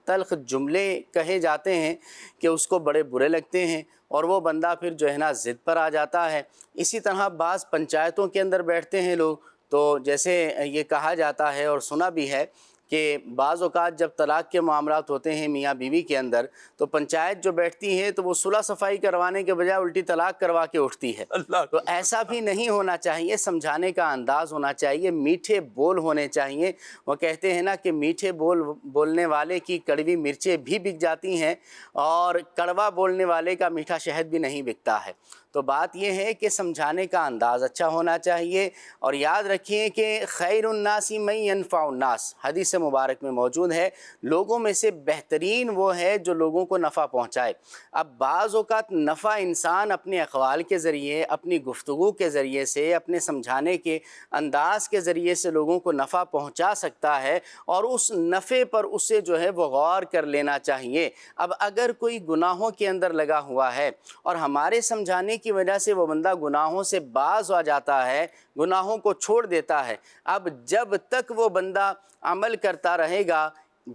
تلخ جملے کہے جاتے ہیں کہ اس کو بڑے برے لگتے ہیں اور وہ بندہ پھر جو ہے نا ضد پر آ جاتا ہے. اسی طرح بعض پنچایتوں کے اندر بیٹھتے ہیں لوگ, تو جیسے یہ کہا جاتا ہے اور سنا بھی ہے کہ بعض اوقات جب طلاق کے معاملات ہوتے ہیں میاں بیوی کے اندر, تو پنچایت جو بیٹھتی ہے تو وہ صلح صفائی کروانے کے بجائے الٹی طلاق کروا کے اٹھتی ہے. تو ایسا بھی نہیں ہونا چاہیے. سمجھانے کا انداز ہونا چاہیے, میٹھے بول ہونے چاہیے. وہ کہتے ہیں نا کہ میٹھے بولنے والے کی کڑوی مرچیں بھی بک جاتی ہیں اور کڑوا بولنے والے کا میٹھا شہد بھی نہیں بکتا ہے. تو بات یہ ہے کہ سمجھانے کا انداز اچھا ہونا چاہیے، اور یاد رکھیے کہ خیر الناس من ینفع الناس حدیث مبارک میں موجود ہے، لوگوں میں سے بہترین وہ ہے جو لوگوں کو نفع پہنچائے۔ اب بعض اوقات نفع انسان اپنے اقوال کے ذریعے، اپنی گفتگو کے ذریعے سے، اپنے سمجھانے کے انداز کے ذریعے سے لوگوں کو نفع پہنچا سکتا ہے، اور اس نفع پر اسے جو ہے وہ غور کر لینا چاہیے۔ اب اگر کوئی گناہوں کے اندر لگا ہوا ہے اور ہمارے سمجھانے کی وجہ سے وہ بندہ گناہوں سے باز آ جاتا ہے، گناہوں کو چھوڑ دیتا ہے، اب جب تک وہ بندہ عمل کرتا رہے گا،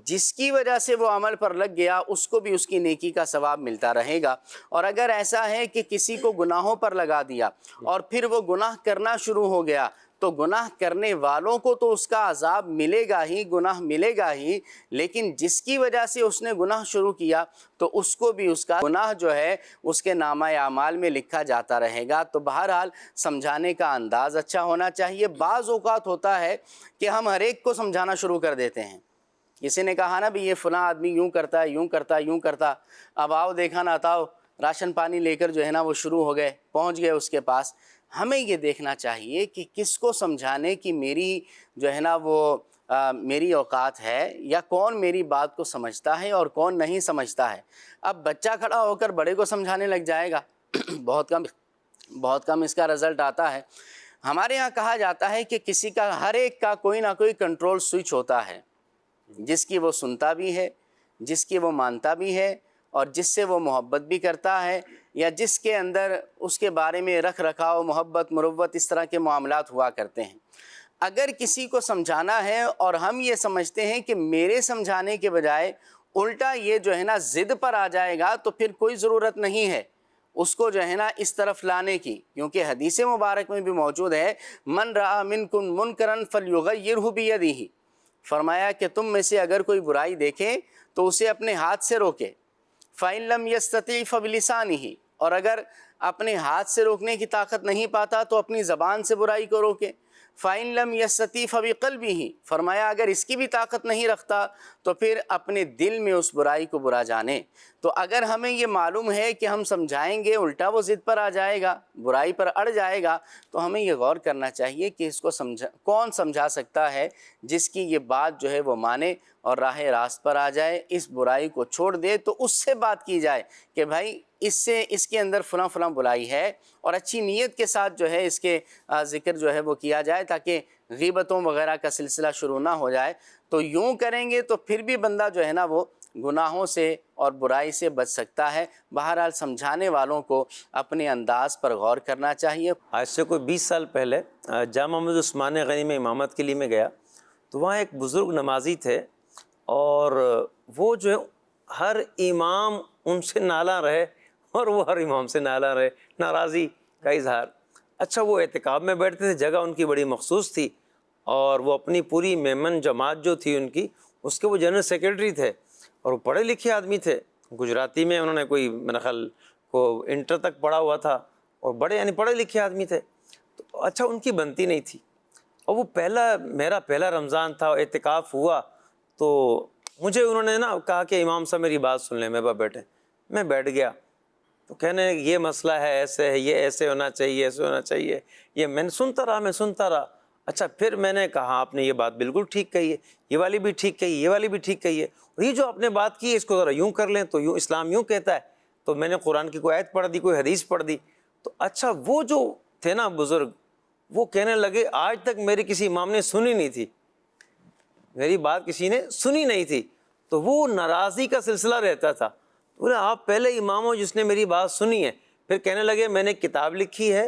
جس کی وجہ سے وہ عمل پر لگ گیا اس کو بھی اس کی نیکی کا ثواب ملتا رہے گا۔ اور اگر ایسا ہے کہ کسی کو گناہوں پر لگا دیا اور پھر وہ گناہ کرنا شروع ہو گیا، تو گناہ کرنے والوں کو تو اس کا عذاب ملے گا ہی، گناہ ملے گا ہی، لیکن جس کی وجہ سے اس نے گناہ شروع کیا تو اس کو بھی اس کا گناہ جو ہے اس کے نامہ اعمال میں لکھا جاتا رہے گا۔ تو بہرحال سمجھانے کا انداز اچھا ہونا چاہیے۔ بعض اوقات ہوتا ہے کہ ہم ہر ایک کو سمجھانا شروع کر دیتے ہیں، کسی نے کہا نا بھی یہ فلاں آدمی یوں کرتا ہے، یوں کرتا ہے، یوں کرتا، اب آؤ دیکھا نہ آتاؤ، راشن پانی لے کر جو ہے نا وہ شروع ہو گئے، پہنچ گئے اس کے پاس۔ ہمیں یہ دیکھنا چاہیے کہ کس کو سمجھانے کی میری جو ہے نا وہ میری اوقات ہے، یا کون میری بات کو سمجھتا ہے اور کون نہیں سمجھتا ہے۔ اب بچہ کھڑا ہو کر بڑے کو سمجھانے لگ جائے گا، بہت کم اس کا رزلٹ آتا ہے۔ ہمارے ہاں کہا جاتا ہے کہ کسی کا، ہر ایک کا کوئی نہ کوئی کنٹرول سوئچ ہوتا ہے، جس کی وہ سنتا بھی ہے، جس کی وہ مانتا بھی ہے، اور جس سے وہ محبت بھی کرتا ہے، یا جس کے اندر اس کے بارے میں رکھ رکھاؤ، محبت، مروت، اس طرح کے معاملات ہوا کرتے ہیں۔ اگر کسی کو سمجھانا ہے اور ہم یہ سمجھتے ہیں کہ میرے سمجھانے کے بجائے الٹا یہ جو ہے نا ضد پر آ جائے گا، تو پھر کوئی ضرورت نہیں ہے اس کو جو ہے نا اس طرف لانے کی، کیونکہ حدیث مبارک میں بھی موجود ہے، من رأى منکم منکرا فلیغیرہ بیدہ، فرمایا کہ تم میں سے اگر کوئی برائی دیکھے تو اسے اپنے ہاتھ سے روکے، فَإِن لَمْ يَسْتَطِعْ فَبِلِسَانِهِ، اور اگر اپنے ہاتھ سے روکنے کی طاقت نہیں پاتا تو اپنی زبان سے برائی کو روکے، فَإِن لَمْ يَسْتَطِعْ فَبِقَلْبِهِ، فرمایا اگر اس کی بھی طاقت نہیں رکھتا تو پھر اپنے دل میں اس برائی کو برا جانے۔ تو اگر ہمیں یہ معلوم ہے کہ ہم سمجھائیں گے الٹا وہ ضد پر آ جائے گا، برائی پر اڑ جائے گا، تو ہمیں یہ غور کرنا چاہیے کہ اس کو کون سمجھا سکتا ہے جس کی یہ بات جو ہے وہ مانے اور راہ راست پر آ جائے، اس برائی کو چھوڑ دے، تو اس سے بات کی جائے کہ بھائی اس کے اندر فلاں فلاں برائی ہے، اور اچھی نیت کے ساتھ جو ہے اس کے ذکر جو ہے وہ کیا جائے، تاکہ غیبتوں وغیرہ کا سلسلہ شروع نہ ہو جائے۔ تو یوں کریں گے تو پھر بھی بندہ جو ہے نا وہ گناہوں سے اور برائی سے بچ سکتا ہے۔ بہرحال سمجھانے والوں کو اپنے انداز پر غور کرنا چاہیے۔ آج سے کوئی 20 سال پہلے جامع مسجد عثمان غنی میں امامت کے لیے میں گیا، تو وہاں ایک بزرگ نمازی تھے، اور وہ جو ہے ہر امام ان سے نالاں رہے اور وہ ہر امام سے نالاں رہے، ناراضی کا اظہار۔ اچھا، وہ اعتکاف میں بیٹھتے تھے، جگہ ان کی بڑی مخصوص تھی، اور وہ اپنی پوری میمن جماعت جو تھی ان کی، اس کے وہ جنرل سیکرٹری تھے، اور وہ پڑھے لکھے آدمی تھے۔ گجراتی میں انہوں نے کوئی میرا خیال کو انٹر تک پڑھا ہوا تھا، اور بڑے یعنی پڑھے لکھے آدمی تھے۔ تو اچھا، ان کی بنتی نہیں تھی، اور وہ میرا پہلا رمضان تھا، اعتکاف ہوا، تو مجھے انہوں نے نا کہا کہ امام صاحب میری بات سن لیں، میرے بیٹھے۔ میں بیٹھ گیا، تو کہنے یہ مسئلہ ہے، ایسے ہے، یہ ایسے ہونا چاہیے، ایسے ہونا چاہیے، یہ میں نے سنتا رہا۔ اچھا، پھر میں نے کہا آپ نے یہ بات بالکل ٹھیک کہی ہے، یہ والی بھی ٹھیک کہی ہے، یہ والی بھی ٹھیک کہی ہے، اور یہ جو آپ نے بات کی ہے اس کو ذرا یوں کر لیں تو یوں اسلام یوں کہتا ہے۔ تو میں نے قرآن کی کوئی آیت پڑھ دی، کوئی حدیث پڑھ دی۔ تو اچھا، وہ جو تھے نا بزرگ، وہ کہنے لگے آج تک میری کسی امام نے سنی نہیں تھی، میری بات کسی نے سنی نہیں تھی۔ تو وہ ناراضی کا سلسلہ رہتا تھا۔ بولے آپ پہلے امام ہو جس نے میری بات سنی ہے۔ پھر کہنے لگے میں نے کتاب لکھی ہے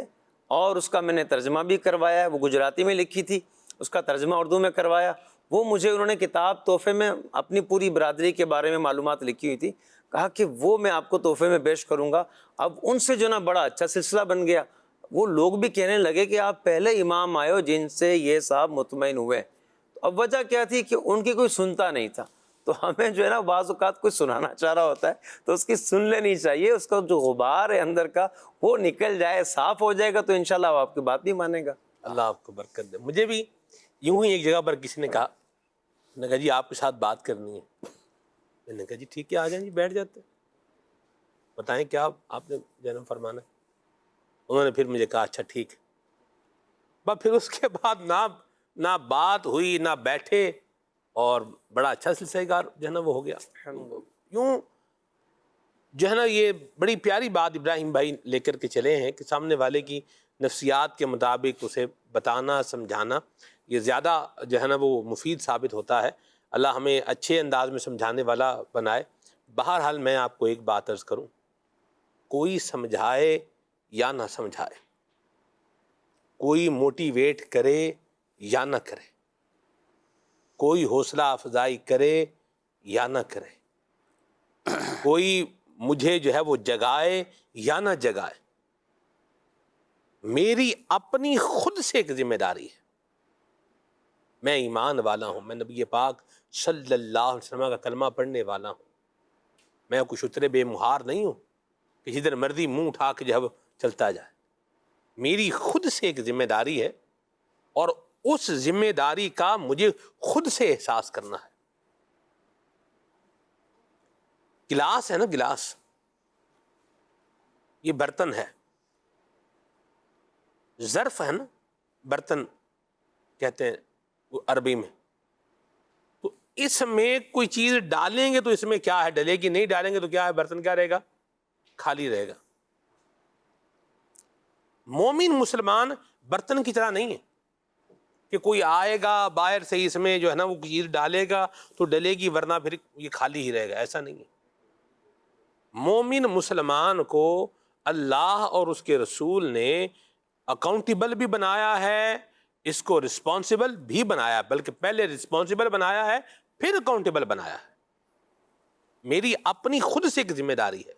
اور اس کا میں نے ترجمہ بھی کروایا ہے، وہ گجراتی میں لکھی تھی، اس کا ترجمہ اردو میں کروایا۔ وہ مجھے انہوں نے کتاب تحفے میں اپنی پوری برادری کے بارے میں معلومات لکھی ہوئی تھی، کہا کہ وہ میں آپ کو تحفے میں پیش کروں گا۔ اب ان سے جو نا بڑا اچھا سلسلہ بن گیا، وہ لوگ بھی کہنے لگے کہ آپ پہلے امام آئے ہو جن سے یہ صاحب مطمئن ہوئے۔ اب وجہ کیا تھی کہ ان کی کوئی سنتا نہیں تھا۔ تو ہمیں جو ہے نا بعض اوقات کوئی سنانا چاہ رہا ہوتا ہے تو اس کی سن لینی چاہیے، اس کا جو غبار ہے اندر کا وہ نکل جائے، صاف ہو جائے گا، تو انشاءاللہ وہ آپ کی بات نہیں مانے گا۔ اللہ آپ کو برکت دے۔ مجھے بھی یوں ہی ایک جگہ پر کسی نے کہا جی آپ کے ساتھ بات کرنی ہے۔ میں نے کہا جی ٹھیک ہے، آ جائیں جی، بیٹھ جاتے، بتائیں کیا آپ نے جنم فرمانا ہے۔ انہوں نے پھر مجھے کہا اچھا ٹھیک ہے. بس پھر اس کے بعد نہ بات ہوئی نہ بیٹھے، اور بڑا اچھا سلسلہ کار جو ہے نا وہ ہو گیا. یوں جو ہے نا یہ بڑی پیاری بات ابراہیم بھائی لے کر کے چلے ہیں کہ سامنے والے کی نفسیات کے مطابق اسے بتانا سمجھانا یہ زیادہ جو ہے نا وہ مفید ثابت ہوتا ہے. اللہ ہمیں اچھے انداز میں سمجھانے والا بنائے. بہرحال میں آپ کو ایک بات عرض کروں، کوئی سمجھائے یا نہ سمجھائے، کوئی موٹیویٹ کرے یا نہ کرے، کوئی حوصلہ افزائی کرے یا نہ کرے، کوئی مجھے جو ہے وہ جگائے یا نہ جگائے، میری اپنی خود سے ایک ذمہ داری ہے. میں ایمان والا ہوں، میں نبی پاک صلی اللہ علیہ وسلم کا کلمہ پڑھنے والا ہوں. میں کچھ اترے بے مہار نہیں ہوں کہ جدھر مرضی منہ اٹھا کے جو ہے وہ چلتا جائے. میری خود سے ایک ذمہ داری ہے، اور اس ذمہ داری کا مجھے خود سے احساس کرنا ہے. گلاس ہے نا، گلاس یہ برتن ہے، ظرف ہے نا، برتن کہتے ہیں عربی میں. تو اس میں کوئی چیز ڈالیں گے تو اس میں کیا ہے ڈلے گی، نہیں ڈالیں گے تو کیا ہے، برتن کیا رہے گا، خالی رہے گا. مومن مسلمان برتن کی طرح نہیں ہے کہ کوئی آئے گا باہر سے اس میں جو ہے نا وہ چیز ڈالے گا تو ڈلے گی، ورنہ پھر یہ خالی ہی رہے گا. ایسا نہیں ہے. مومن مسلمان کو اللہ اور اس کے رسول نے اکاؤنٹیبل بھی بنایا ہے، اس کو رسپانسبل بھی بنایا، بلکہ پہلے رسپانسبل بنایا ہے پھر اکاؤنٹیبل بنایا ہے. میری اپنی خود سے ایک ذمہ داری ہے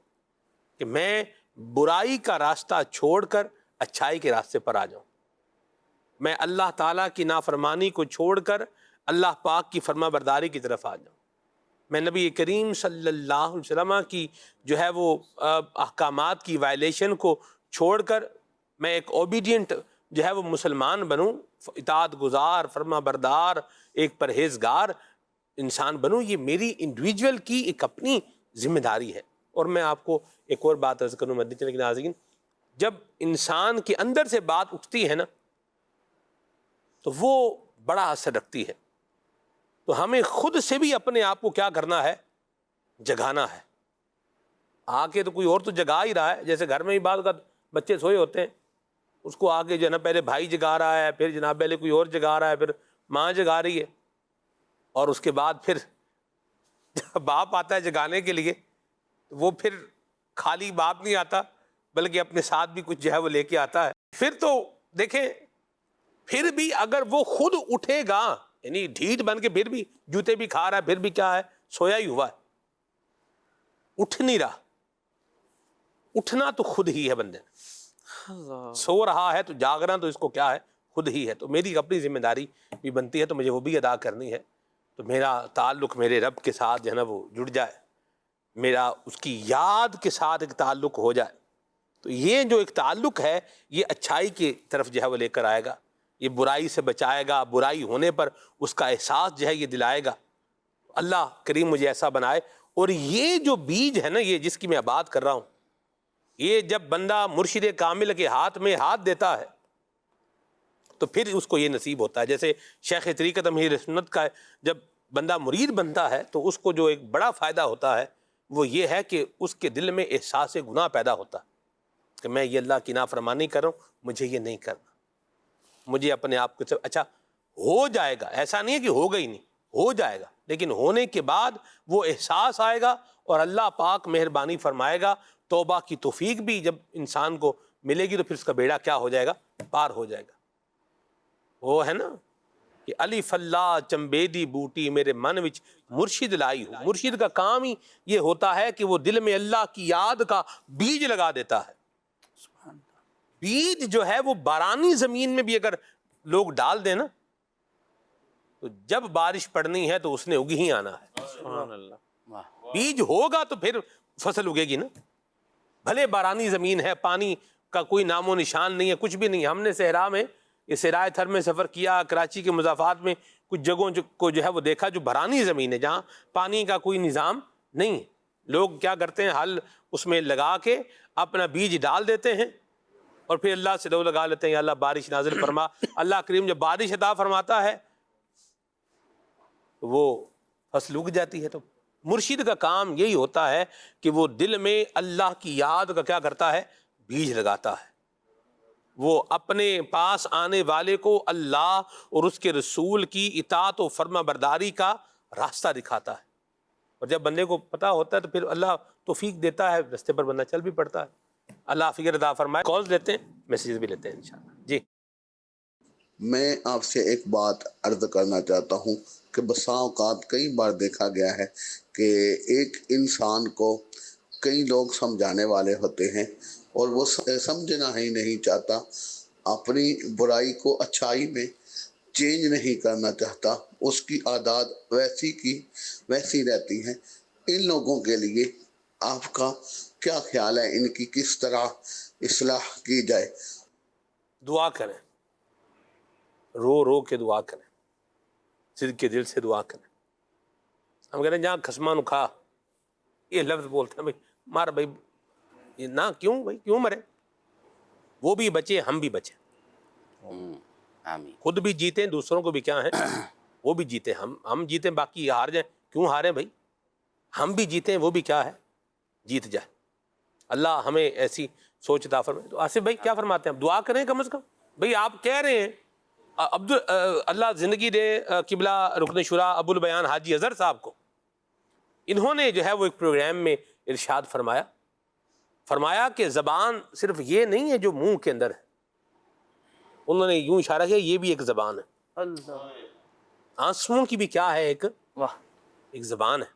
کہ میں برائی کا راستہ چھوڑ کر اچھائی کے راستے پر آ جاؤں. میں اللہ تعالیٰ کی نافرمانی کو چھوڑ کر اللہ پاک کی فرما برداری کی طرف آ جاؤں. میں نبی کریم صلی اللہ علیہ وسلم کی جو ہے وہ احکامات کی وائلیشن کو چھوڑ کر میں ایک اوبیڈینٹ جو ہے وہ مسلمان بنوں، اطاعت گزار، فرما بردار، ایک پرہیزگار انسان بنوں. یہ میری انڈیویجول کی ایک اپنی ذمہ داری ہے. اور میں آپ کو ایک اور بات عرض کروں مدنی چینل کے ناظرین، جب انسان کے اندر سے بات اٹھتی ہے نا تو وہ بڑا اثر رکھتی ہے. تو ہمیں خود سے بھی اپنے آپ کو کیا کرنا ہے، جگانا ہے. آ کے تو کوئی اور تو جگا ہی رہا ہے. جیسے گھر میں ہی بعض اوقات بچے سوئے ہوتے ہیں، اس کو آگے جو ہے نا پہلے بھائی جگا رہا ہے، پھر جناب پہلے کوئی اور جگا رہا ہے، پھر ماں جگا رہی ہے، اور اس کے بعد پھر جب باپ آتا ہے جگانے کے لیے وہ پھر خالی باپ نہیں آتا بلکہ اپنے ساتھ بھی کچھ جو ہے وہ لے کے آتا ہے. پھر تو دیکھیں، پھر بھی اگر وہ خود اٹھے گا، یعنی ڈھیٹ بن کے پھر بھی جوتے بھی کھا رہا ہے، پھر بھی کیا ہے، سویا ہی ہوا ہے، اٹھ نہیں رہا. اٹھنا تو خود ہی ہے بندے نے. سو رہا ہے تو جاگنا تو اس کو کیا ہے، خود ہی ہے. تو میری اپنی ذمہ داری بھی بنتی ہے، تو مجھے وہ بھی ادا کرنی ہے. تو میرا تعلق میرے رب کے ساتھ جو ہے نا وہ جڑ جائے، میرا اس کی یاد کے ساتھ ایک تعلق ہو جائے. تو یہ جو ایک تعلق ہے یہ اچھائی کی طرف جو ہے وہ لے کر آئے گا، یہ برائی سے بچائے گا، برائی ہونے پر اس کا احساس جو ہے یہ دلائے گا. اللہ کریم مجھے ایسا بنائے. اور یہ جو بیج ہے نا، یہ جس کی میں بات کر رہا ہوں، یہ جب بندہ مرشد کامل کے ہاتھ میں ہاتھ دیتا ہے تو پھر اس کو یہ نصیب ہوتا ہے. جیسے شیخ طریقت امیر سنت کا جب بندہ مرید بنتا ہے تو اس کو جو ایک بڑا فائدہ ہوتا ہے وہ یہ ہے کہ اس کے دل میں احساس گناہ پیدا ہوتا ہے کہ میں یہ اللہ کی نافرمانی کر رہا ہوں، مجھے یہ نہیں کرنا. مجھے اپنے آپ کو اچھا ہو جائے گا، ایسا نہیں ہے کہ ہوگا ہی نہیں، ہو جائے گا، لیکن ہونے کے بعد وہ احساس آئے گا اور اللہ پاک مہربانی فرمائے گا. توبہ کی توفیق بھی جب انسان کو ملے گی تو پھر اس کا بیڑا کیا ہو جائے گا، پار ہو جائے گا. وہ ہے نا کہ الف اللہ چمبیدی بوٹی میرے من وچ مرشد لائی ہوں. مرشد کا کام ہی یہ ہوتا ہے کہ وہ دل میں اللہ کی یاد کا بیج لگا دیتا ہے. بیج جو ہے وہ بارانی زمین میں بھی اگر لوگ ڈال دیں نا تو جب بارش پڑنی ہے تو اس نے اگی ہی آنا ہے. سبحان اللہ. بیج ہوگا تو پھر فصل اگے گی نا. بھلے بارانی زمین ہے، پانی کا کوئی نام و نشان نہیں ہے، کچھ بھی نہیں. ہم نے صحرا میں یہ صحرائے تھر میں سفر کیا، کراچی کے مضافات میں کچھ جگہوں کو جو ہے وہ دیکھا جو بارانی زمین ہے، جہاں پانی کا کوئی نظام نہیں ہے. لوگ کیا کرتے ہیں، ہل اس میں لگا کے اپنا بیج ڈال دیتے ہیں اور پھر اللہ سے دو لگا لیتے ہیں یا اللہ بارش نازل فرما. اللہ کریم جب بارش عطا فرماتا ہے وہ فصل اگ جاتی ہے. تو مرشد کا کام یہی ہوتا ہے کہ وہ دل میں اللہ کی یاد کا کیا کرتا ہے؟ بیج لگاتا ہے. وہ اپنے پاس آنے والے کو اللہ اور اس کے رسول کی اطاعت و فرما برداری کا راستہ دکھاتا ہے. اور جب بندے کو پتہ ہوتا ہے تو پھر اللہ توفیق دیتا ہے, راستے پر بندہ چل بھی پڑتا ہے. اللہ فکر عطا فرمائے. کالز لیتے ہیں, میسیجز بھی لیتے ہیں انشاءاللہ. جی میں آپ سے ایک بات عرض کرنا چاہتا ہوں کہ بسا اوقات کئی بار دیکھا گیا ہے کہ ایک انسان کو کئی لوگ سمجھانے والے ہوتے ہیں اور وہ سمجھنا ہی نہیں چاہتا, اپنی برائی کو اچھائی میں چینج نہیں کرنا چاہتا, اس کی عادات ویسی کی ویسی رہتی ہیں. ان لوگوں کے لیے آپ کا کیا خیال ہے؟ ان کی کس طرح اصلاح کی جائے؟ دعا کریں, رو رو کے دعا کریں, صدق کے دل سے دعا کریں. ہم کہتے ہیں جہاں خسمان کھا, یہ لفظ بولتے ہیں بھائی مار بھائی, یہ نہ کیوں بھائی, کیوں مرے؟ وہ بھی بچے, ہم بھی بچے, آمین. خود بھی جیتیں, دوسروں کو بھی کیا ہے وہ بھی جیتے. ہم جیتیں, باقی ہار جائیں, کیوں ہاریں بھائی؟ ہم بھی جیتیں, وہ بھی کیا ہے جیت جائے. اللہ ہمیں ایسی سوچ عطا فرمائے. تو آصف بھائی کیا فرماتے ہیں؟ دعا کریں کم از کم. بھائی آپ کہہ رہے ہیں اللہ زندگی دے قبلہ رکن شورا ابو البیان حاجی اظہر صاحب کو, انہوں نے جو ہے وہ ایک پروگرام میں ارشاد فرمایا کہ زبان صرف یہ نہیں ہے جو منہ کے اندر ہے. انہوں نے یوں اشارہ کیا یہ بھی ایک زبان ہے. اللہ, آنسوؤں کی بھی کیا ہے ایک واہ, ایک زبان ہے.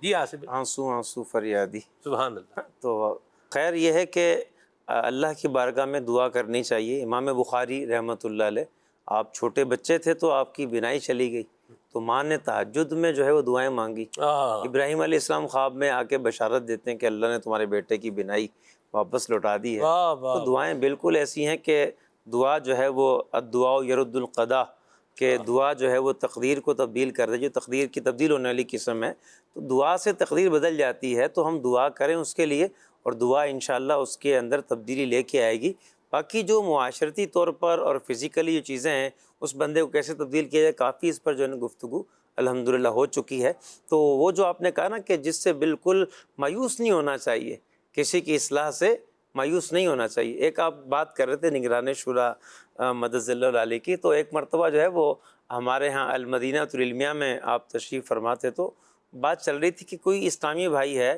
جی آصف بھائی. آنسو فریادی. سبحان اللہ. تو خیر یہ ہے کہ اللہ کی بارگاہ میں دعا کرنی چاہیے. امام بخاری رحمۃ اللہ علیہ, آپ چھوٹے بچے تھے تو آپ کی بینائی چلی گئی تو ماں نے تہجد میں جو ہے وہ دعائیں مانگی. ابراہیم علیہ السلام خواب میں آ کے بشارت دیتے ہیں کہ اللہ نے تمہارے بیٹے کی بینائی واپس لوٹا دی ہے. تو دعائیں بالکل ایسی ہیں کہ دعا جو ہے وہ الدعاء یرد القضاء, کہ دعا جو ہے وہ تقدیر کو تبدیل کر دے, جو تقدیر کی تبدیل ہونے والی قسم ہے. تو دعا سے تقدیر بدل جاتی ہے, تو ہم دعا کریں اس کے لیے, اور دعا انشاءاللہ اس کے اندر تبدیلی لے کے آئے گی. باقی جو معاشرتی طور پر اور فزیکلی جو چیزیں ہیں اس بندے کو کیسے تبدیل کیا جائے, کافی اس پر جو ہے گفتگو الحمدللہ ہو چکی ہے. تو وہ جو آپ نے کہا نا کہ جس سے بالکل مایوس نہیں ہونا چاہیے, کسی کی اصلاح سے مایوس نہیں ہونا چاہیے. ایک آپ بات کر رہے تھے نگران شورا مدد اللہ علیہ کی, تو ایک مرتبہ جو ہے وہ ہمارے ہاں المدینہ العلمیہ میں آپ تشریف فرماتے, تو بات چل رہی تھی کہ کوئی اسلامی بھائی ہے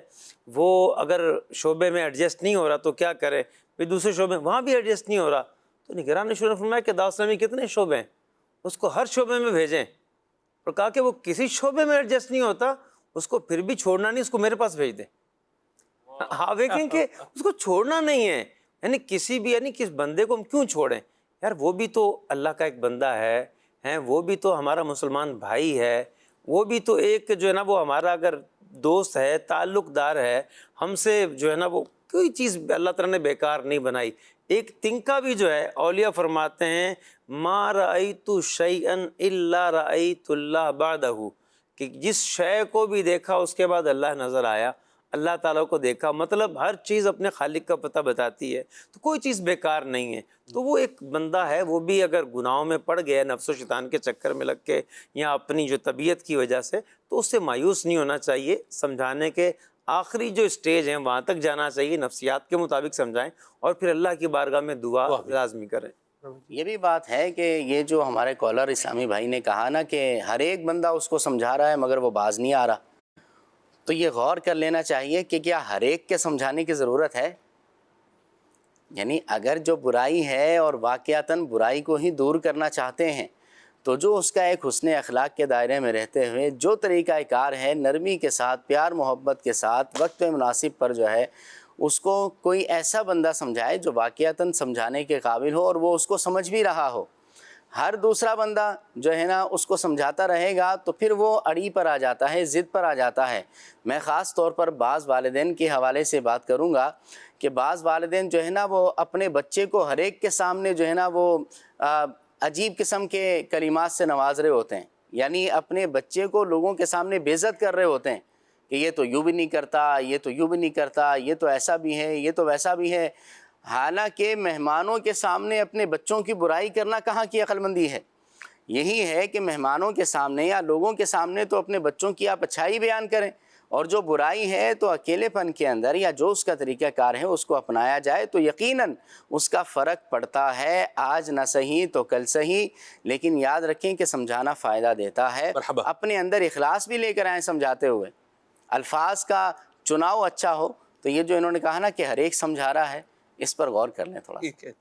وہ اگر شعبے میں ایڈجسٹ نہیں ہو رہا تو کیا کرے, پھر دوسرے شعبے میں وہاں بھی ایڈجسٹ نہیں ہو رہا. تو نگران شورا نے فرمایا کہ دعوت اسلامی کتنے شعبے ہیں, اس کو ہر شعبے میں بھیجیں, اور کہا کہ وہ کسی شعبے میں ایڈجسٹ نہیں ہوتا اس کو پھر بھی چھوڑنا نہیں, اس کو میرے پاس بھیج دیں. ہاں دیکھیں کہ اس کو چھوڑنا نہیں ہے, یعنی کسی بھی, یعنی کس بندے کو ہم کیوں چھوڑیں یار, وہ بھی تو اللہ کا ایک بندہ ہے, وہ بھی تو ہمارا مسلمان بھائی ہے, وہ بھی تو ایک جو ہے نا وہ ہمارا اگر دوست ہے, تعلق دار ہے ہم سے, جو ہے نا وہ کوئی چیز اللہ تعالیٰ نے بیکار نہیں بنائی. ایک تنکا بھی جو ہے اولیاء فرماتے ہیں ما رأیت شیئا الا رأیت اللہ بعدہ, کہ جس شے کو بھی دیکھا اس کے بعد اللہ نظر آیا, اللہ تعالیٰ کو دیکھا. مطلب ہر چیز اپنے خالق کا پتہ بتاتی ہے, تو کوئی چیز بیکار نہیں ہے. تو وہ ایک بندہ ہے, وہ بھی اگر گناہوں میں پڑ گیا نفس و شیطان کے چکر میں لگ کے یا اپنی جو طبیعت کی وجہ سے, تو اس سے مایوس نہیں ہونا چاہیے. سمجھانے کے آخری جو اسٹیج ہیں وہاں تک جانا چاہیے, نفسیات کے مطابق سمجھائیں, اور پھر اللہ کی بارگاہ میں دعا لازمی کریں. یہ بھی بات ہے کہ یہ جو ہمارے کالر اسلامی بھائی نے کہا نا کہ ہر ایک بندہ اس کو سمجھا رہا ہے مگر وہ باز نہیں آ رہا, تو یہ غور کر لینا چاہیے کہ کیا ہر ایک کے سمجھانے کی ضرورت ہے؟ یعنی اگر جو برائی ہے اور واقعتاً برائی کو ہی دور کرنا چاہتے ہیں, تو جو اس کا ایک حسن اخلاق کے دائرے میں رہتے ہوئے جو طریقہ کار ہے, نرمی کے ساتھ, پیار محبت کے ساتھ, وقت مناسب پر جو ہے اس کو کوئی ایسا بندہ سمجھائے جو واقعتاً سمجھانے کے قابل ہو اور وہ اس کو سمجھ بھی رہا ہو. ہر دوسرا بندہ جو ہے نا اس کو سمجھاتا رہے گا تو پھر وہ اڑی پر آ جاتا ہے, ضد پر آ جاتا ہے. میں خاص طور پر بعض والدین کے حوالے سے بات کروں گا کہ بعض والدین جو ہے نا وہ اپنے بچے کو ہر ایک کے سامنے جو ہے نا وہ عجیب قسم کے کلمات سے نواز رہے ہوتے ہیں, یعنی اپنے بچے کو لوگوں کے سامنے بے عزت کر رہے ہوتے ہیں کہ یہ تو یوں بھی نہیں کرتا, یہ تو یوں بھی نہیں کرتا, یہ تو ایسا بھی ہے, یہ تو ویسا بھی ہے. حالانکہ مہمانوں کے سامنے اپنے بچوں کی برائی کرنا کہاں کی عقل مندی ہے؟ یہی ہے کہ مہمانوں کے سامنے یا لوگوں کے سامنے تو اپنے بچوں کی آپ اچھائی بیان کریں، اور جو برائی ہے تو اکیلے پن کے اندر یا جو اس کا طریقہ کار ہے اس کو اپنایا جائے تو یقیناً اس کا فرق پڑتا ہے، آج نہ صحیح تو کل صحیح، لیکن یاد رکھیں کہ سمجھانا فائدہ دیتا ہے۔ مرحبا۔ اپنے اندر اخلاص بھی لے کر آئیں سمجھاتے ہوئے، الفاظ کا چناؤ اچھا ہو۔ تو یہ جو انہوں نے کہا نا کہ ہر ایک سمجھا رہا ہے، اس پر غور کر لیں تھوڑا۔ ٹھیک ہے،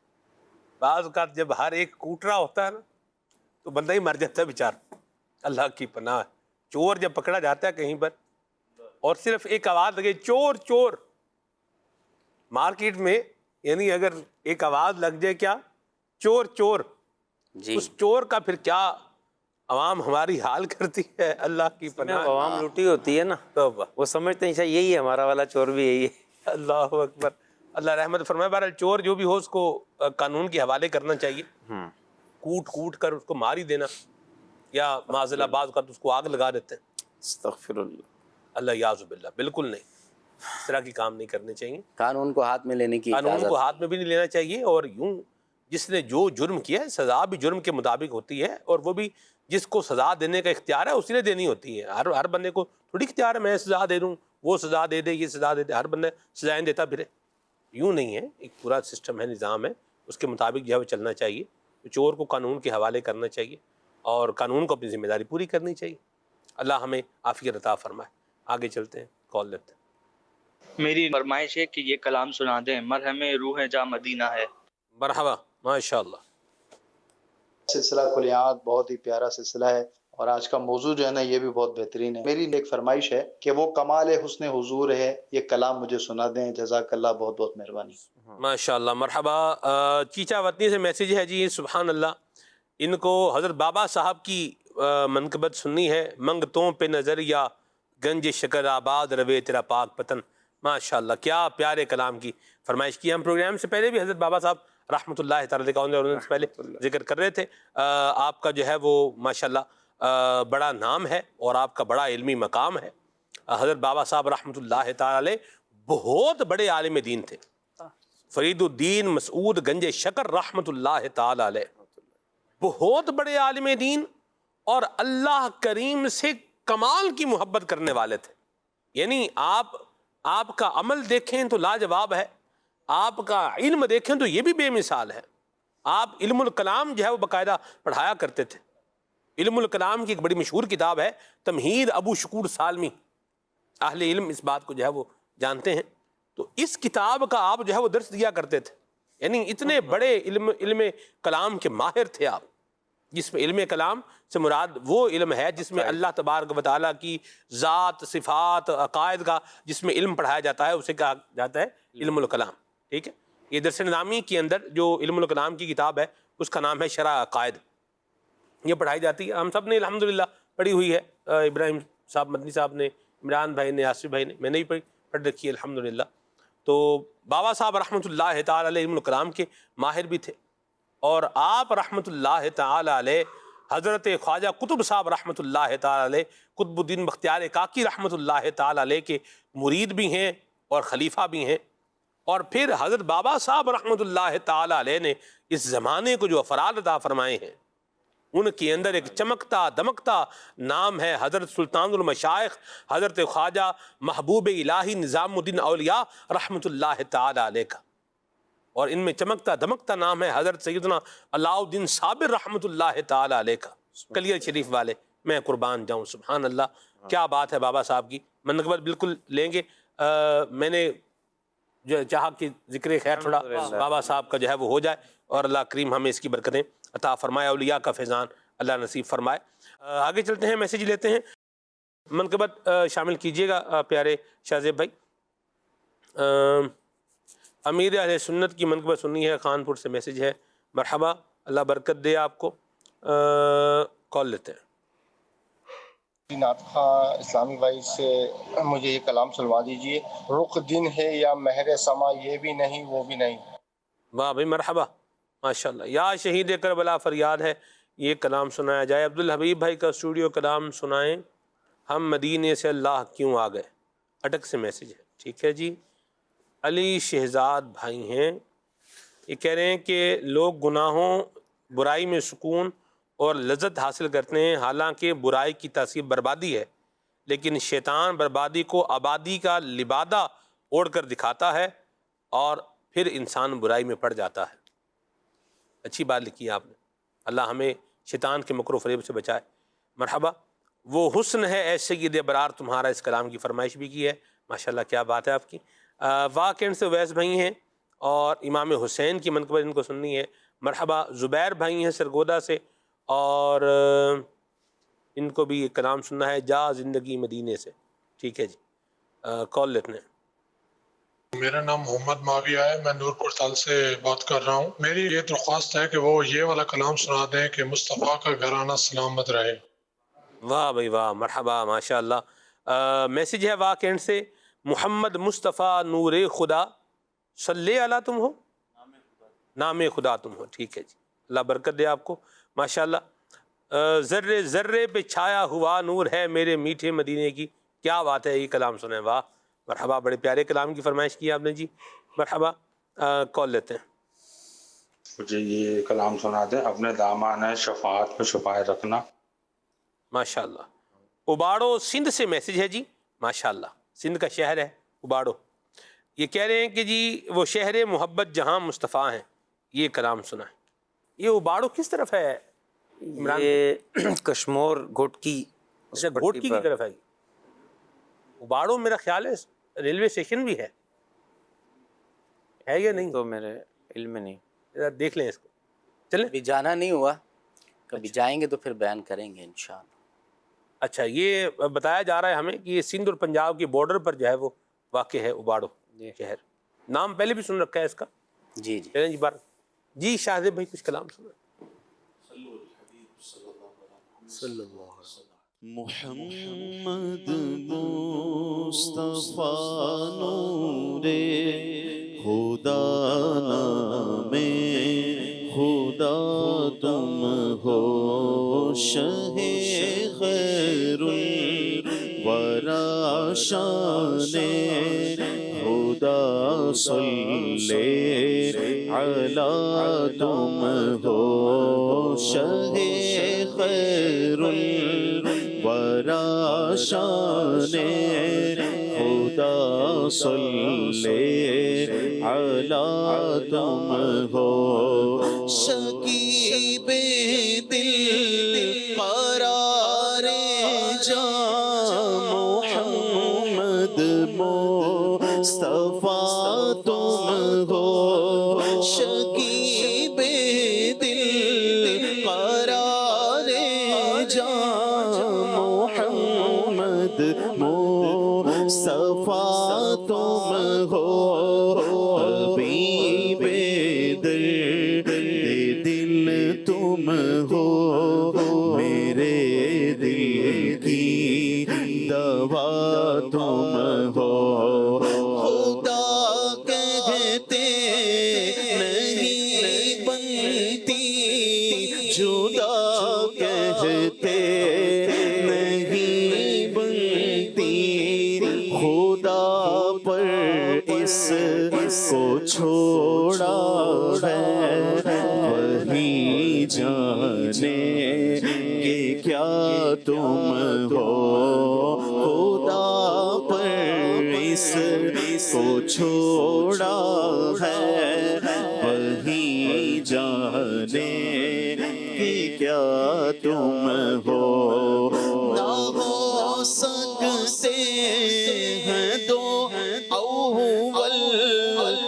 بعض اوقات جب ہر ایک کوٹ رہا ہوتا ہے نا تو بندہ ہی مر جاتا ہے بیچارہ، اللہ کی پناہ ہے۔ چور جب پکڑا جاتا ہے کہیں پر اور صرف ایک آواز لگے چور چور، مارکیٹ میں یعنی اگر ایک آواز لگ جائے کیا چور چور، جی اس چور کا پھر کیا عوام ہماری حال کرتی ہے، اللہ کی پناہ۔ عوام لوٹی ہوتی ہے نا، توبہ، وہ سمجھتے ہیں شاید یہی ہے ہمارا والا چور بھی یہی ہے۔ اللہ اکبر، اللہ رحمت فرمائے۔ بہرحال چور جو بھی ہو اس کو قانون کے حوالے کرنا چاہیے، کوٹ کوٹ کر اس کو مار ہی دینا، یا معاذ اللہ بعض اوقات اس کو آگ لگا دیتے ہیں۔ استغفر اللہ، اللہ یعوذ باللہ، بالکل نہیں، اس طرح کی کام نہیں کرنے چاہیے، قانون کو ہاتھ میں لینے کی قانون اجازت کو ہاتھ میں بھی نہیں لینا چاہیے۔ اور یوں جس نے جو جرم کیا ہے سزا بھی جرم کے مطابق ہوتی ہے، اور وہ بھی جس کو سزا دینے کا اختیار ہے اسی نے دینی ہوتی ہے۔ ہر بندے کو تھوڑی اختیار ہے میں سزا دے دوں، وہ سزا دے دے، یہ سزا دے دے، ہر بندہ سزائیں دیتا پھرے، یوں نہیں ہے۔ ایک پورا سسٹم ہے، نظام ہے، اس کے مطابق جو ہے وہ چلنا چاہیے۔ چور کو قانون کے حوالے کرنا چاہیے اور قانون کو اپنی ذمہ داری پوری کرنی چاہیے۔ اللہ ہمیں عافیت عطا فرمائے۔ آگے چلتے ہیں، کال لیتے ہیں۔ میری فرمائش ہے کہ یہ کلام سنا دیں، مرہم روح جا مدینہ ہے۔ مرحبا، ماشاء اللہ۔ سلسلہ کلیات بہت ہی پیارا سلسلہ ہے، اور آج کا موضوع جو ہے نا یہ بھی بہت بہترین ہے۔ میری ایک فرمائش ہے کہ وہ کمال حسن حضور ہے، یہ کلام مجھے سنا دیں، جزاک اللہ، بہت بہت مہربانی۔ ماشاء اللہ، مرحبا۔ چیچا وطنی سے میسیج ہے جی، سبحان اللہ، ان کو حضرت بابا صاحب کی منقبت سننی ہے، منگتوں پہ نظر یا گنج شکر آباد روے تیرا پاک پتن۔ ماشاء اللہ، کیا پیارے کلام کی فرمائش کی۔ ہم پروگرام سے پہلے بھی حضرت بابا صاحب رحمۃ اللہ تعالی علیہ سے پہلے ذکر کر رہے تھے۔ آپ کا جو ہے وہ ماشاء اللہ بڑا نام ہے اور آپ کا بڑا علمی مقام ہے۔ حضرت بابا صاحب رحمۃ اللہ تعالی علیہ بہت بڑے عالم دین تھے، فرید الدین مسعود گنج شکر رحمۃ اللہ تعالی علیہ، بہت بڑے عالم دین اور اللہ کریم سے کمال کی محبت کرنے والے تھے۔ یعنی آپ کا عمل دیکھیں تو لاجواب ہے، آپ کا علم دیکھیں تو یہ بھی بے مثال ہے۔ آپ علم الکلام جو ہے وہ باقاعدہ پڑھایا کرتے تھے۔ علم الکلام کی ایک بڑی مشہور کتاب ہے تمہید ابو شکور سالمی، اہل علم اس بات کو جو ہے وہ جانتے ہیں۔ تو اس کتاب کا آپ جو ہے وہ درس دیا کرتے تھے، یعنی اتنے بڑے علم کلام کے ماہر تھے آپ، جس میں علم کلام سے مراد وہ علم ہے جس میں اللہ تبارک و تعالیٰ کی ذات، صفات، عقائد کا جس میں علم پڑھایا جاتا ہے اسے کہا جاتا ہے علم الکلام۔ ٹھیک ہے، یہ درس نظامی کے اندر جو علم الکلام کی کتاب ہے اس کا نام ہے شرح عقائد، یہ پڑھائی جاتی ہے۔ ہم سب نے الحمدللہ پڑھی ہوئی ہے، ابراہیم صاحب مدنی صاحب نے، عمران بھائی نے، آصف بھائی نے، میں نے بھی پڑھ رکھی ہے الحمدللہ۔ تو بابا صاحب رحمۃ اللہ تعالی علیہ علم الکلام کے ماہر بھی تھے، اور آپ رحمۃ اللہ تعالی علیہ حضرت خواجہ قطب صاحب رحمۃ اللہ تعالی علیہ قطب الدین بختیار کاکی رحمۃ اللہ تعالی علیہ کے مرید بھی ہیں اور خلیفہ بھی ہیں۔ اور پھر حضرت بابا صاحب رحمۃ اللہ تعالی علیہ نے اس زمانے کو جو افراد عطا فرمائے ہیں ان کے اندر ایک چمکتا دمکتا نام ہے حضرت سلطان المشائخ حضرت خواجہ محبوب الہی نظام الدین اولیاء رحمۃ اللہ تعالی علیہ کا، اور ان میں چمکتا دمکتا نام ہے حضرت سیدنا علاء الدین صابر رحمۃ اللہ تعالی علیہ کا، کلیر شریف والے، میں قربان جاؤں۔ سبحان اللہ، کیا بات ہے بابا صاحب کی منقبت بالکل لیں گے۔ میں نے جو چاہا کہ ذکر خیر تھوڑا بابا صاحب کا جو ہے وہ ہو جائے، اور اللہ کریم ہمیں اس کی برکتیں عطا فرمائے، اولیاء کا فیضان اللہ نصیب فرمائے۔ آگے چلتے ہیں، میسیج لیتے ہیں، منقبت شامل کیجئے گا پیارے شاہ زیب بھائی۔ امیر اہل سنت کی منقبت سنی ہے، خانپور سے میسیج ہے۔ مرحبا، اللہ برکت دے آپ کو۔ کال لیتے ہیں۔ نعت خواں اسلامی بھائی سے مجھے یہ کلام سنوا دیجئے، رخ دن ہے یا مہر سما، یہ بھی نہیں وہ بھی نہیں۔ واہ بھائی، مرحبا، ماشاءاللہ۔ یا شہید کربلا فریاد ہے، یہ کلام سنایا جائے۔ عبدالحبیب بھائی کا اسٹوڈیو کلام سنائیں، ہم مدینے سے اللہ کیوں آ گئے، اٹک سے میسیج ہے۔ ٹھیک ہے جی، علی شہزاد بھائی ہیں، یہ کہہ رہے ہیں کہ لوگ گناہوں برائی میں سکون اور لذت حاصل کرتے ہیں، حالانکہ برائی کی تاثیر بربادی ہے، لیکن شیطان بربادی کو آبادی کا لبادہ اوڑھ کر دکھاتا ہے اور پھر انسان برائی میں پڑ جاتا ہے۔ اچھی بات لکھی ہے آپ نے، اللہ ہمیں شیطان کے مکر و فریب سے بچائے۔ مرحبا، وہ حسن ہے اے سید ابرار تمہارا، اس کلام کی فرمائش بھی کی ہے، ماشاءاللہ کیا بات ہے آپ کی۔ واقعین سے ویس بھائی ہیں اور امام حسین کی منقبت ان کو سننی ہے۔ مرحبا، زبیر بھائی ہیں سرگودا سے اور ان کو بھی ایک کلام سننا ہے، جا زندگی مدینے سے۔ ٹھیک ہے جی، کال لیتے ہیں۔ میرا نام محمد معاویہ ہے، میں نورپور تال سے بات کر رہا ہوں۔ میری یہ درخواست ہے کہ وہ یہ والا کلام سنا دیں کہ مصطفیٰ کا گھرانہ سلامت رہے۔ واہ بھائی واہ، مرحبا، ماشاء اللہ۔ میسیج ہے واقعین سے، محمد مصطفیٰ نور خدا صلی علی تم ہو، نام خدا تم ہو۔ ٹھیک ہے جی، اللہ برکت دے آپ کو، ماشاءاللہ۔ ذرے ذرے پہ چھایا ہوا نور ہے میرے میٹھے مدینے کی، کیا بات ہے، یہ کلام سنیں، واہ مرحبا، بڑے پیارے کلام کی فرمائش کی آپ نے جی۔ مرحبا، کال لیتے ہیں۔ مجھے یہ کلام سنا دیں، اپنے دامان ہے شفاعت میں چھپائے رکھنا۔ ماشاءاللہ۔ اباڑو سندھ سے میسیج ہے جی، ماشاءاللہ، سندھ کا شہر ہے اباڑو۔ یہ کہہ رہے ہیں کہ جی وہ شہر محبت جہاں مصطفیٰ ہیں، یہ کلام سنا ہے۔ یہ اباڑو کس طرف ہے عمران؟ یہ کشمور گھوٹکی، اچھا گھوٹکی کی طرف ہے۔ اباڑو میرا خیال ہے ریلوے اسٹیشن بھی ہے یا نہیں؟ تو میرے علم میں نہیں، ذرا دیکھ لیں اس کو، چلیں۔ ابھی جانا نہیں ہوا، کبھی جائیں گے تو پھر بیان کریں گے انشاءاللہ۔ اچھا، یہ بتایا جا رہا ہے ہمیں کہ یہ سندھ اور پنجاب کی بارڈر پر جو ہے وہ واقع ہے اباڑو شہر۔ نام پہلے بھی سن رکھا ہے اس کا؟ جی جی چلیں جی بار جی، شاہزیب بھائی کچھ کلام سنا۔ محمد مصطفیٰ نور خدا نام خدا تم ہو، شہ خیر الورا شان خدا صلی علی تم ہو، شہ خیر الورا شان خدا صلی علی تم ہو، شکیب دل قرار جاں محمد مصطفیٰ تم ہو، شکیب دل قرار جاں محمد مصطفیٰ تم ہو، حبیب درد دل تم ہو، میرے دل کی دوا تم ہو، خدا کہتے نہیں بنتی جدا کہتے نہیں بنتی، خدا پر اس کو چھوڑا ہے وہی جانے کہ کیا تم ہو، خدا پر اس کو چھوڑا ہے وہی جانے کہ کیا تم ہو، نہ ہو سکتے ہیں دو اول،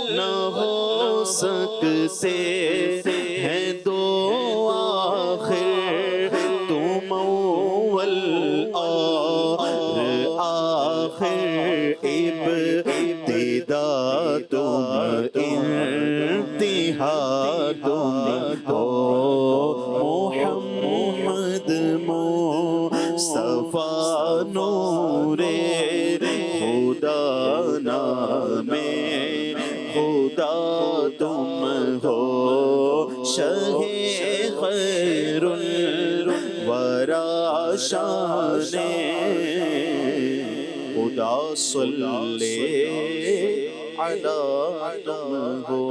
نہ ہو سکتے ہیں دو آخر، تم اول اور آخر، ابتدا تم انتہا تم ہو، محمد مصطفیٰ نور خدا نام خدا تم ہو، شہ خیر الورا شان خدا صلی علی تم ہو۔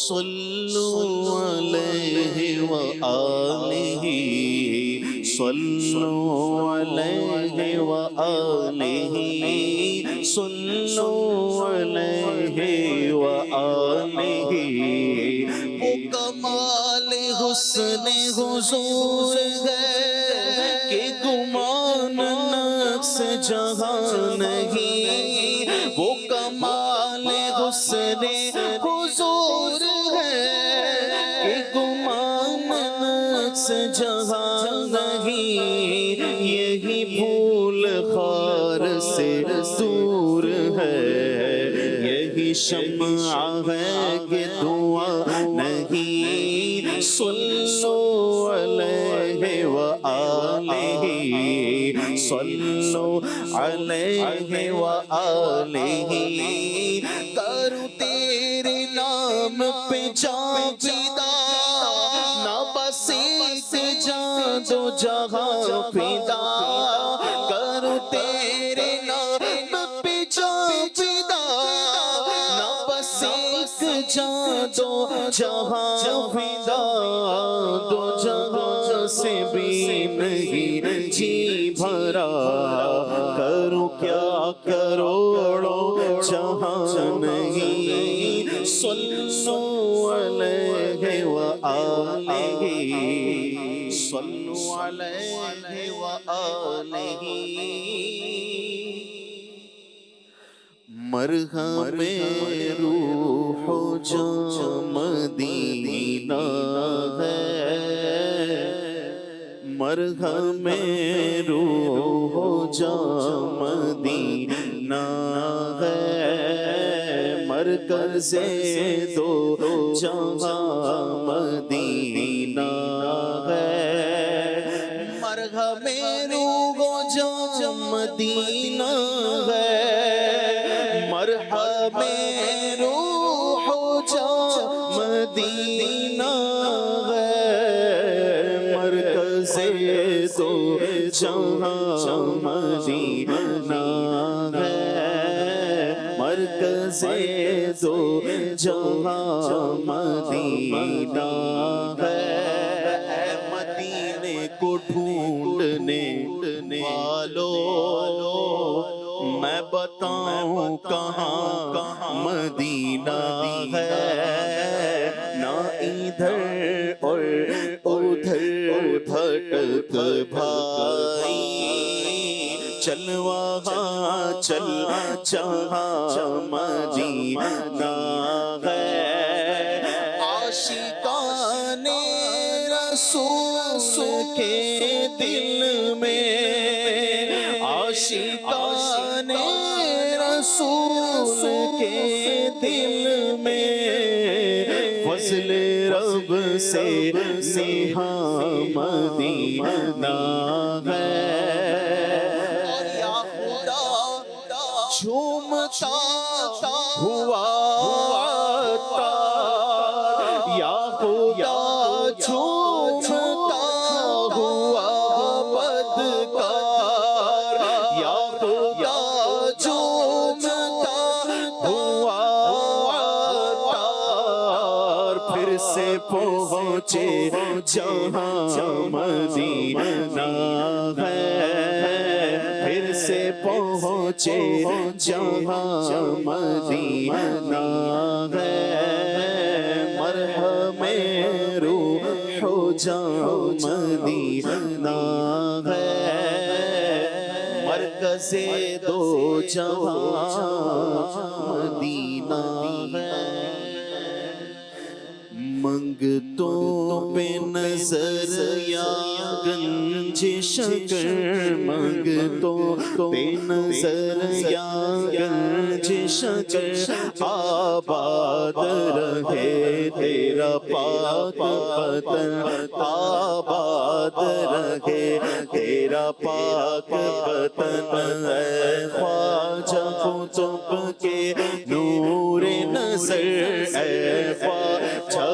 صلوا علیہ وآلہ صلوا علیہ وآلہ صلوا علیہ وآلہ وہ کمال حسن حضور ہے کہ گمان نقص جہاں نہیں وہ کمال حسن حضور ہے کہ گمان نقص جہاں نہیں یہی بھول خار سے دور ہے یہی شمع ہے کہ دعا نہیں صلوا علیہ وآلہ صلوا علیہ وآلہ کرو تیرے نام پہ جان فدا نہ بس ایک جان دو جہاں فدا کرو تیرے نام پہ جان فدا نہ بس ایک جان دو جہاں فدا دو جہاں سے بھی نہیں جی بھرا کرو کیا کروڑوں جہاں نہیں صلوا علیہ وآلہ صلوا علیہ وآلہ مرہم روح و جاں مدینہ ہے مرہم روح و جاں مدینہ ہے مرکز دو جہاں مدینہ ہے مرہم روح و جاں مدینہ ہے مرحبا روح و جاں مدینہ ہے مرکز دو جہاں مدینہ ہے مرکز دو جہاں مدینہ ہے مدینے کو ڈھونڈنے والوں میں بتاؤں کہاں مدینہ ہے نہ ادھر اور ادھر بھٹک بھائی چل وہاں چل جہاں مدینہ ہے عاشقان رسول کے دل میں عاشقان رسول کے دل میں فضل رب سے سیاہ مدینہ ہے اور یا خدا جھومتا ہوا یا خدا جھومتا ہوا بدکار یا خدا پھر سے پہنچے جہاں مدینہ ہے پھر سے پہنچے جہاں مدینہ ہے مرحم روح و جاں مدینہ ہے مرکز دو جہاں مدینہ ہے منگتوں پہ نظر یا گنج شکر منگتوں پہ نظر یا گنج شکر آباد رہے تیرا پاک وطن آباد رہے تیرا پاک وطن اے خواجہ قطب کے نور نظر اے خواجہ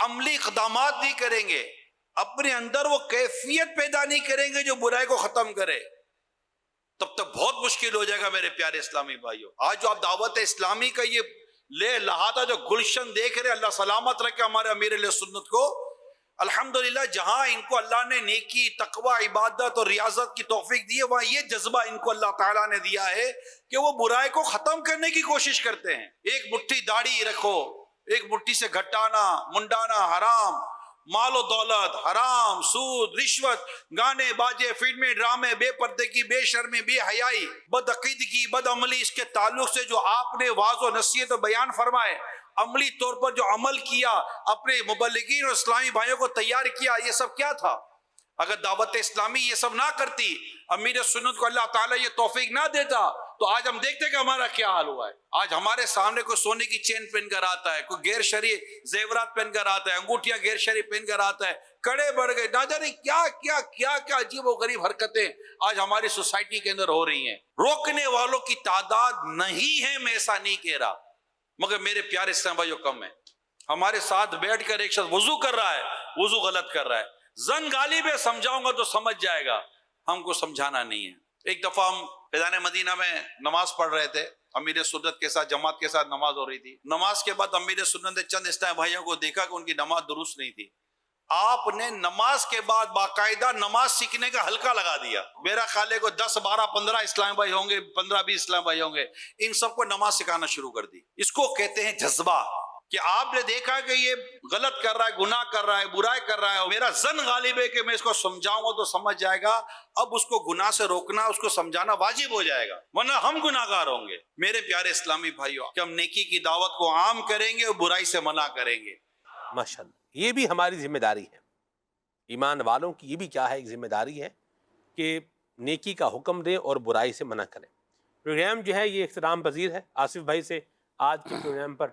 عملی اقدامات نہیں کریں گے، اپنے اندر وہ کیفیت پیدا نہیں کریں گے جو برائی کو ختم کرے، تب تک بہت مشکل ہو جائے گا میرے پیارے اسلامی بھائیوں۔ آج جو آپ دعوت اسلامی کا یہ لے لہٰذا جو گلشن دیکھ رہے، اللہ سلامت رکھے ہمارے امیر علیہ سنت کو، الحمدللہ جہاں ان کو اللہ نے نیکی، تقوی، عبادت اور ریاضت کی توفیق دی ہے، وہاں یہ جذبہ ان کو اللہ تعالیٰ نے دیا ہے کہ وہ برائی کو ختم کرنے کی کوشش کرتے ہیں۔ ایک مٹھی داڑھی رکھو، ایک مٹھی سے گھٹانا، منڈانا حرام، مال و دولت حرام، سود، رشوت، گانے باجے، فلمیں، ڈرامے، بے پردگی، بے شرمی، بے حیائی، بد عقیدگی، بد عملی، اس کے تعلق سے جو آپ نے واضح و نصیحت و بیان فرمائے، عملی طور پر جو عمل کیا، اپنے مبلغین اور اسلامی بھائیوں کو تیار کیا، یہ سب کیا تھا؟ اگر دعوت اسلامی یہ سب نہ کرتی، امیر سنت کو اللہ تعالیٰ یہ توفیق نہ دیتا، تو آج ہم دیکھتے کہ ہمارا کیا حال ہوا ہے۔ آج ہمارے سامنے کوئی سونے کی چین پہن کر آتا ہے، کوئی غیر شرعی زیورات پہن کر آتا ہے، انگوٹھیاں غیر شرعی پہن کر آتا ہے، کڑے بڑھ گئے، نہ جانے کیا کیا کیا کیا عجیب و غریب حرکتیں آج ہماری سوسائٹی کے اندر ہو رہی ہیں۔ روکنے والوں کی تعداد نہیں ہے، میں ایسا نہیں کہہ رہا، مگر میرے پیارے اسلام بھائیوں کم ہے۔ ہمارے ساتھ بیٹھ کر ایک شخص وضو کر رہا ہے، وضو غلط کر رہا ہے، زن غالب ہے، سمجھاؤں گا تو سمجھ جائے گا، ہم کو سمجھانا نہیں ہے۔ ایک دفعہ ہم فیضان مدینہ میں نماز پڑھ رہے تھے، امیر سنت کے ساتھ، جماعت کے ساتھ نماز ہو رہی تھی۔ نماز کے بعد امیر سنت نے چند اسلامی بھائیوں کو دیکھا کہ ان کی نماز درست نہیں تھی۔ آپ نے نماز کے بعد باقاعدہ نماز سیکھنے کا حلقہ لگا دیا۔ میرا خیال ہے کو 10 12 15 اسلامی بھائی ہوں گے، 15 20 اسلامی بھائی ہوں گے، ان سب کو نماز سکھانا شروع کر دی۔ اس کو کہتے ہیں جذبہ، کہ آپ نے دیکھا کہ یہ غلط کر رہا ہے، گناہ کر رہا ہے، برائی کر رہا ہے، اور میرا ظن غالب ہے کہ میں اس کو سمجھاؤں گا تو سمجھ جائے گا، اب اس کو گناہ سے روکنا، اس کو سمجھانا واجب ہو جائے گا، ورنہ ہم گناہ گار ہوں گے۔ میرے پیارے اسلامی بھائیوں، کہ ہم نیکی کی دعوت کو عام کریں گے اور برائی سے منع کریں گے۔ ماشاءاللہ، یہ بھی ہماری ذمہ داری ہے، ایمان والوں کی یہ بھی کیا ہے، ایک ذمہ داری ہے کہ نیکی کا حکم دیں اور برائی سے منع کریں۔ پروگرام جو ہے یہ احترام پذیر ہے۔ آصف بھائی سے آج کے پروگرام پر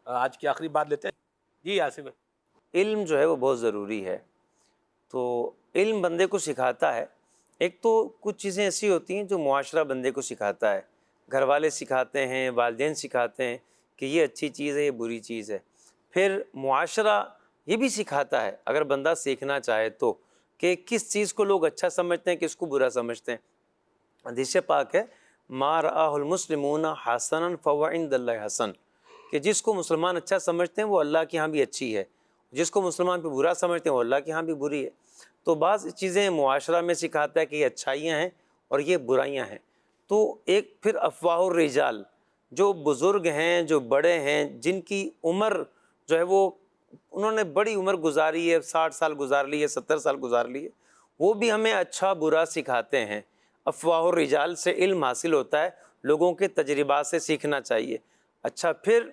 آج کی آخری بات لیتے ہیں۔ جی آصف بھائی۔ علم جو ہے وہ بہت ضروری ہے، تو علم بندے کو سکھاتا ہے۔ ایک تو کچھ چیزیں ایسی ہوتی ہیں جو معاشرہ بندے کو سکھاتا ہے، گھر والے سکھاتے ہیں، والدین سکھاتے ہیں کہ یہ اچھی چیز ہے، یہ بری چیز ہے۔ پھر معاشرہ یہ بھی سکھاتا ہے، اگر بندہ سیکھنا چاہے تو، کہ کس چیز کو لوگ اچھا سمجھتے ہیں، کس کو برا سمجھتے ہیں۔ حدیث پاک ہے، ما رآہ المسلمون حسنا فہو عند اللہ حسن، کہ جس کو مسلمان اچھا سمجھتے ہیں وہ اللہ کے ہاں بھی اچھی ہے، جس کو مسلمان پہ برا سمجھتے ہیں وہ اللہ کے ہاں بھی بری ہے۔ تو بعض چیزیں معاشرہ میں سکھاتا ہے کہ یہ اچھائیاں ہیں اور یہ برائیاں ہیں۔ تو ایک پھر افواہ الرجال، جو بزرگ ہیں، جو بڑے ہیں، جن کی عمر جو ہے وہ انہوں نے بڑی عمر گزاری ہے، 60 سال گزار لی ہے، 70 سال گزار لی ہے، وہ بھی ہمیں اچھا برا سکھاتے ہیں۔ افواہ الرجال سے علم حاصل ہوتا ہے، لوگوں کے تجربات سے سیکھنا چاہیے۔ اچھا، پھر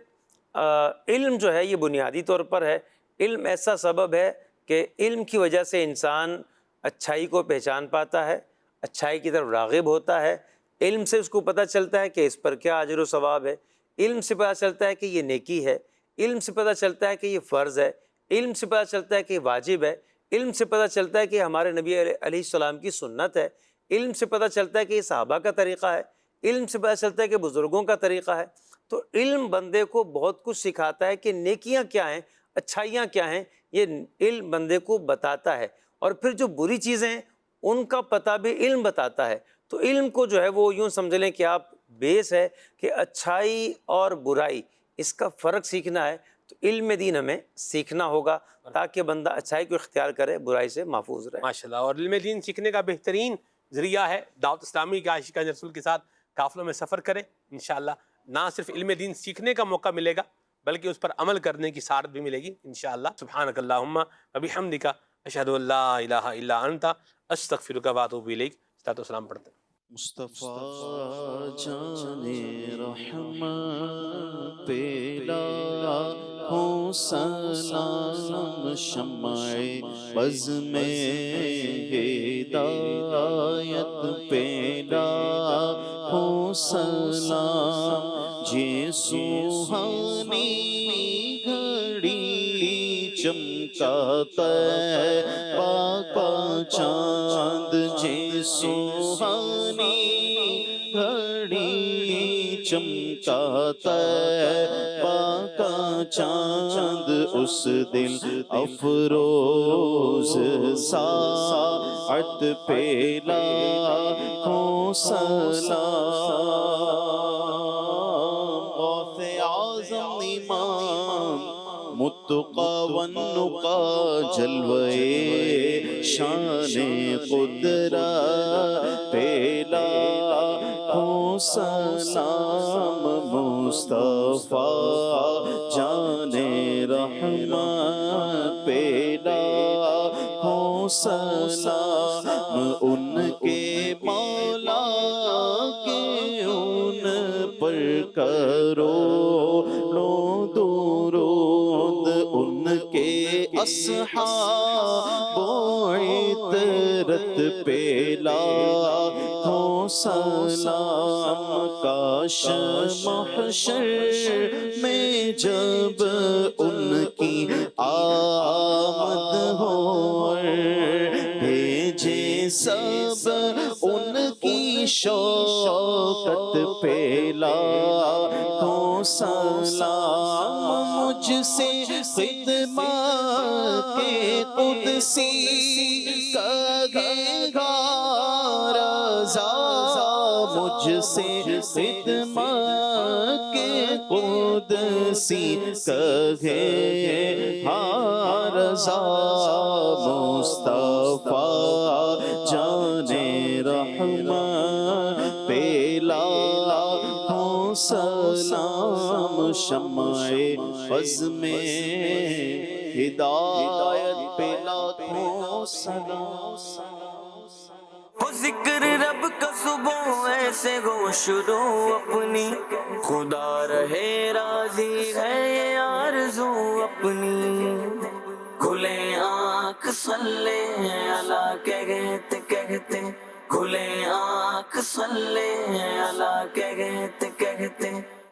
علم جو ہے یہ بنیادی طور پر ہے، علم ایسا سبب ہے کہ علم کی وجہ سے انسان اچھائی کو پہچان پاتا ہے، اچھائی کی طرف راغب ہوتا ہے، علم سے اس کو پتہ چلتا ہے کہ اس پر کیا اجر و ثواب ہے، علم سے پتہ چلتا ہے کہ یہ نیکی ہے، علم سے پتہ چلتا ہے کہ یہ فرض ہے، علم سے پتہ چلتا ہے کہ یہ واجب ہے، علم سے پتہ چلتا ہے کہ ہمارے نبی علیہ السلام کی سنت ہے، علم سے پتہ چلتا ہے کہ یہ صحابہ کا طریقہ ہے، علم سے پتہ چلتا ہے کہ بزرگوں کا طریقہ ہے۔ تو علم بندے کو بہت کچھ سکھاتا ہے کہ نیکیاں کیا ہیں، اچھائیاں کیا ہیں، یہ علم بندے کو بتاتا ہے، اور پھر جو بری چیزیں ہیں ان کا پتہ بھی علم بتاتا ہے۔ تو علم کو جو ہے وہ یوں سمجھ لیں کہ آپ بیس ہے کہ اچھائی اور برائی اس کا فرق سیکھنا ہے، تو علم دین ہمیں سیکھنا ہوگا تاکہ بندہ اچھائی کو اختیار کرے، برائی سے محفوظ رہے۔ ماشاءاللہ، اور علم دین سیکھنے کا بہترین ذریعہ ہے دعوت اسلامی کے عاشقان رسول کے ساتھ قافلوں میں سفر کریں۔ انشاءاللہ نہ صرف علم دین سیکھنے کا موقع ملے گا بلکہ اس پر عمل کرنے کی سعادت بھی ملے گی انشاءاللہ۔ سبحانک اللہم و بحمدک، اشہد ان لا الہ الا انت، استغفرک و اتوب الیک۔ صلاۃ و سلام پڑھتے ہیں۔ مصطفیٰ جان رحمت پہ لاکھوں سلام، شمع بز میں ہدایت پہ لاکھوں سلام، جے سوہانی گھڑی چمکا طیبہ کا چاند، جے سوہانی گھڑی چمکا طیبہ کا چاند اس دل افروز ساعت پہ لاکھوں سلام غوث اعظم امام متقی والنقی جلوے شان قدرت پہ لاکھوں سلام مصطفیٰ جان رحمت پہ لاکھوں سلام ان کے مولا کے ان پر کرو لو درود ان کے اصحاب و عطرت پہ لاکھوں سلام کاش محشر میں جب ان کی آمد ہو بھیجے سب ان کی شوکت پہ لاکھوں سلام مجھ سے خدمت کے قدسی کہے گا رضا مجھ سے خدمت کے قدسی کہے ہاں رضا مصطفیٰ جان رحمت پہ لاکھوں سلام شمع عزم ہدایت پہ لاکھوں سلام ہو ذکر رب کا صبح ایسے ہو شروع اپنی خدا رہے راضی ہے یہ آرزو اپنی کھلے آنکھ صلی اللہ کہتے کہتے کھلے آنکھ صلی اللہ کہتے کہتے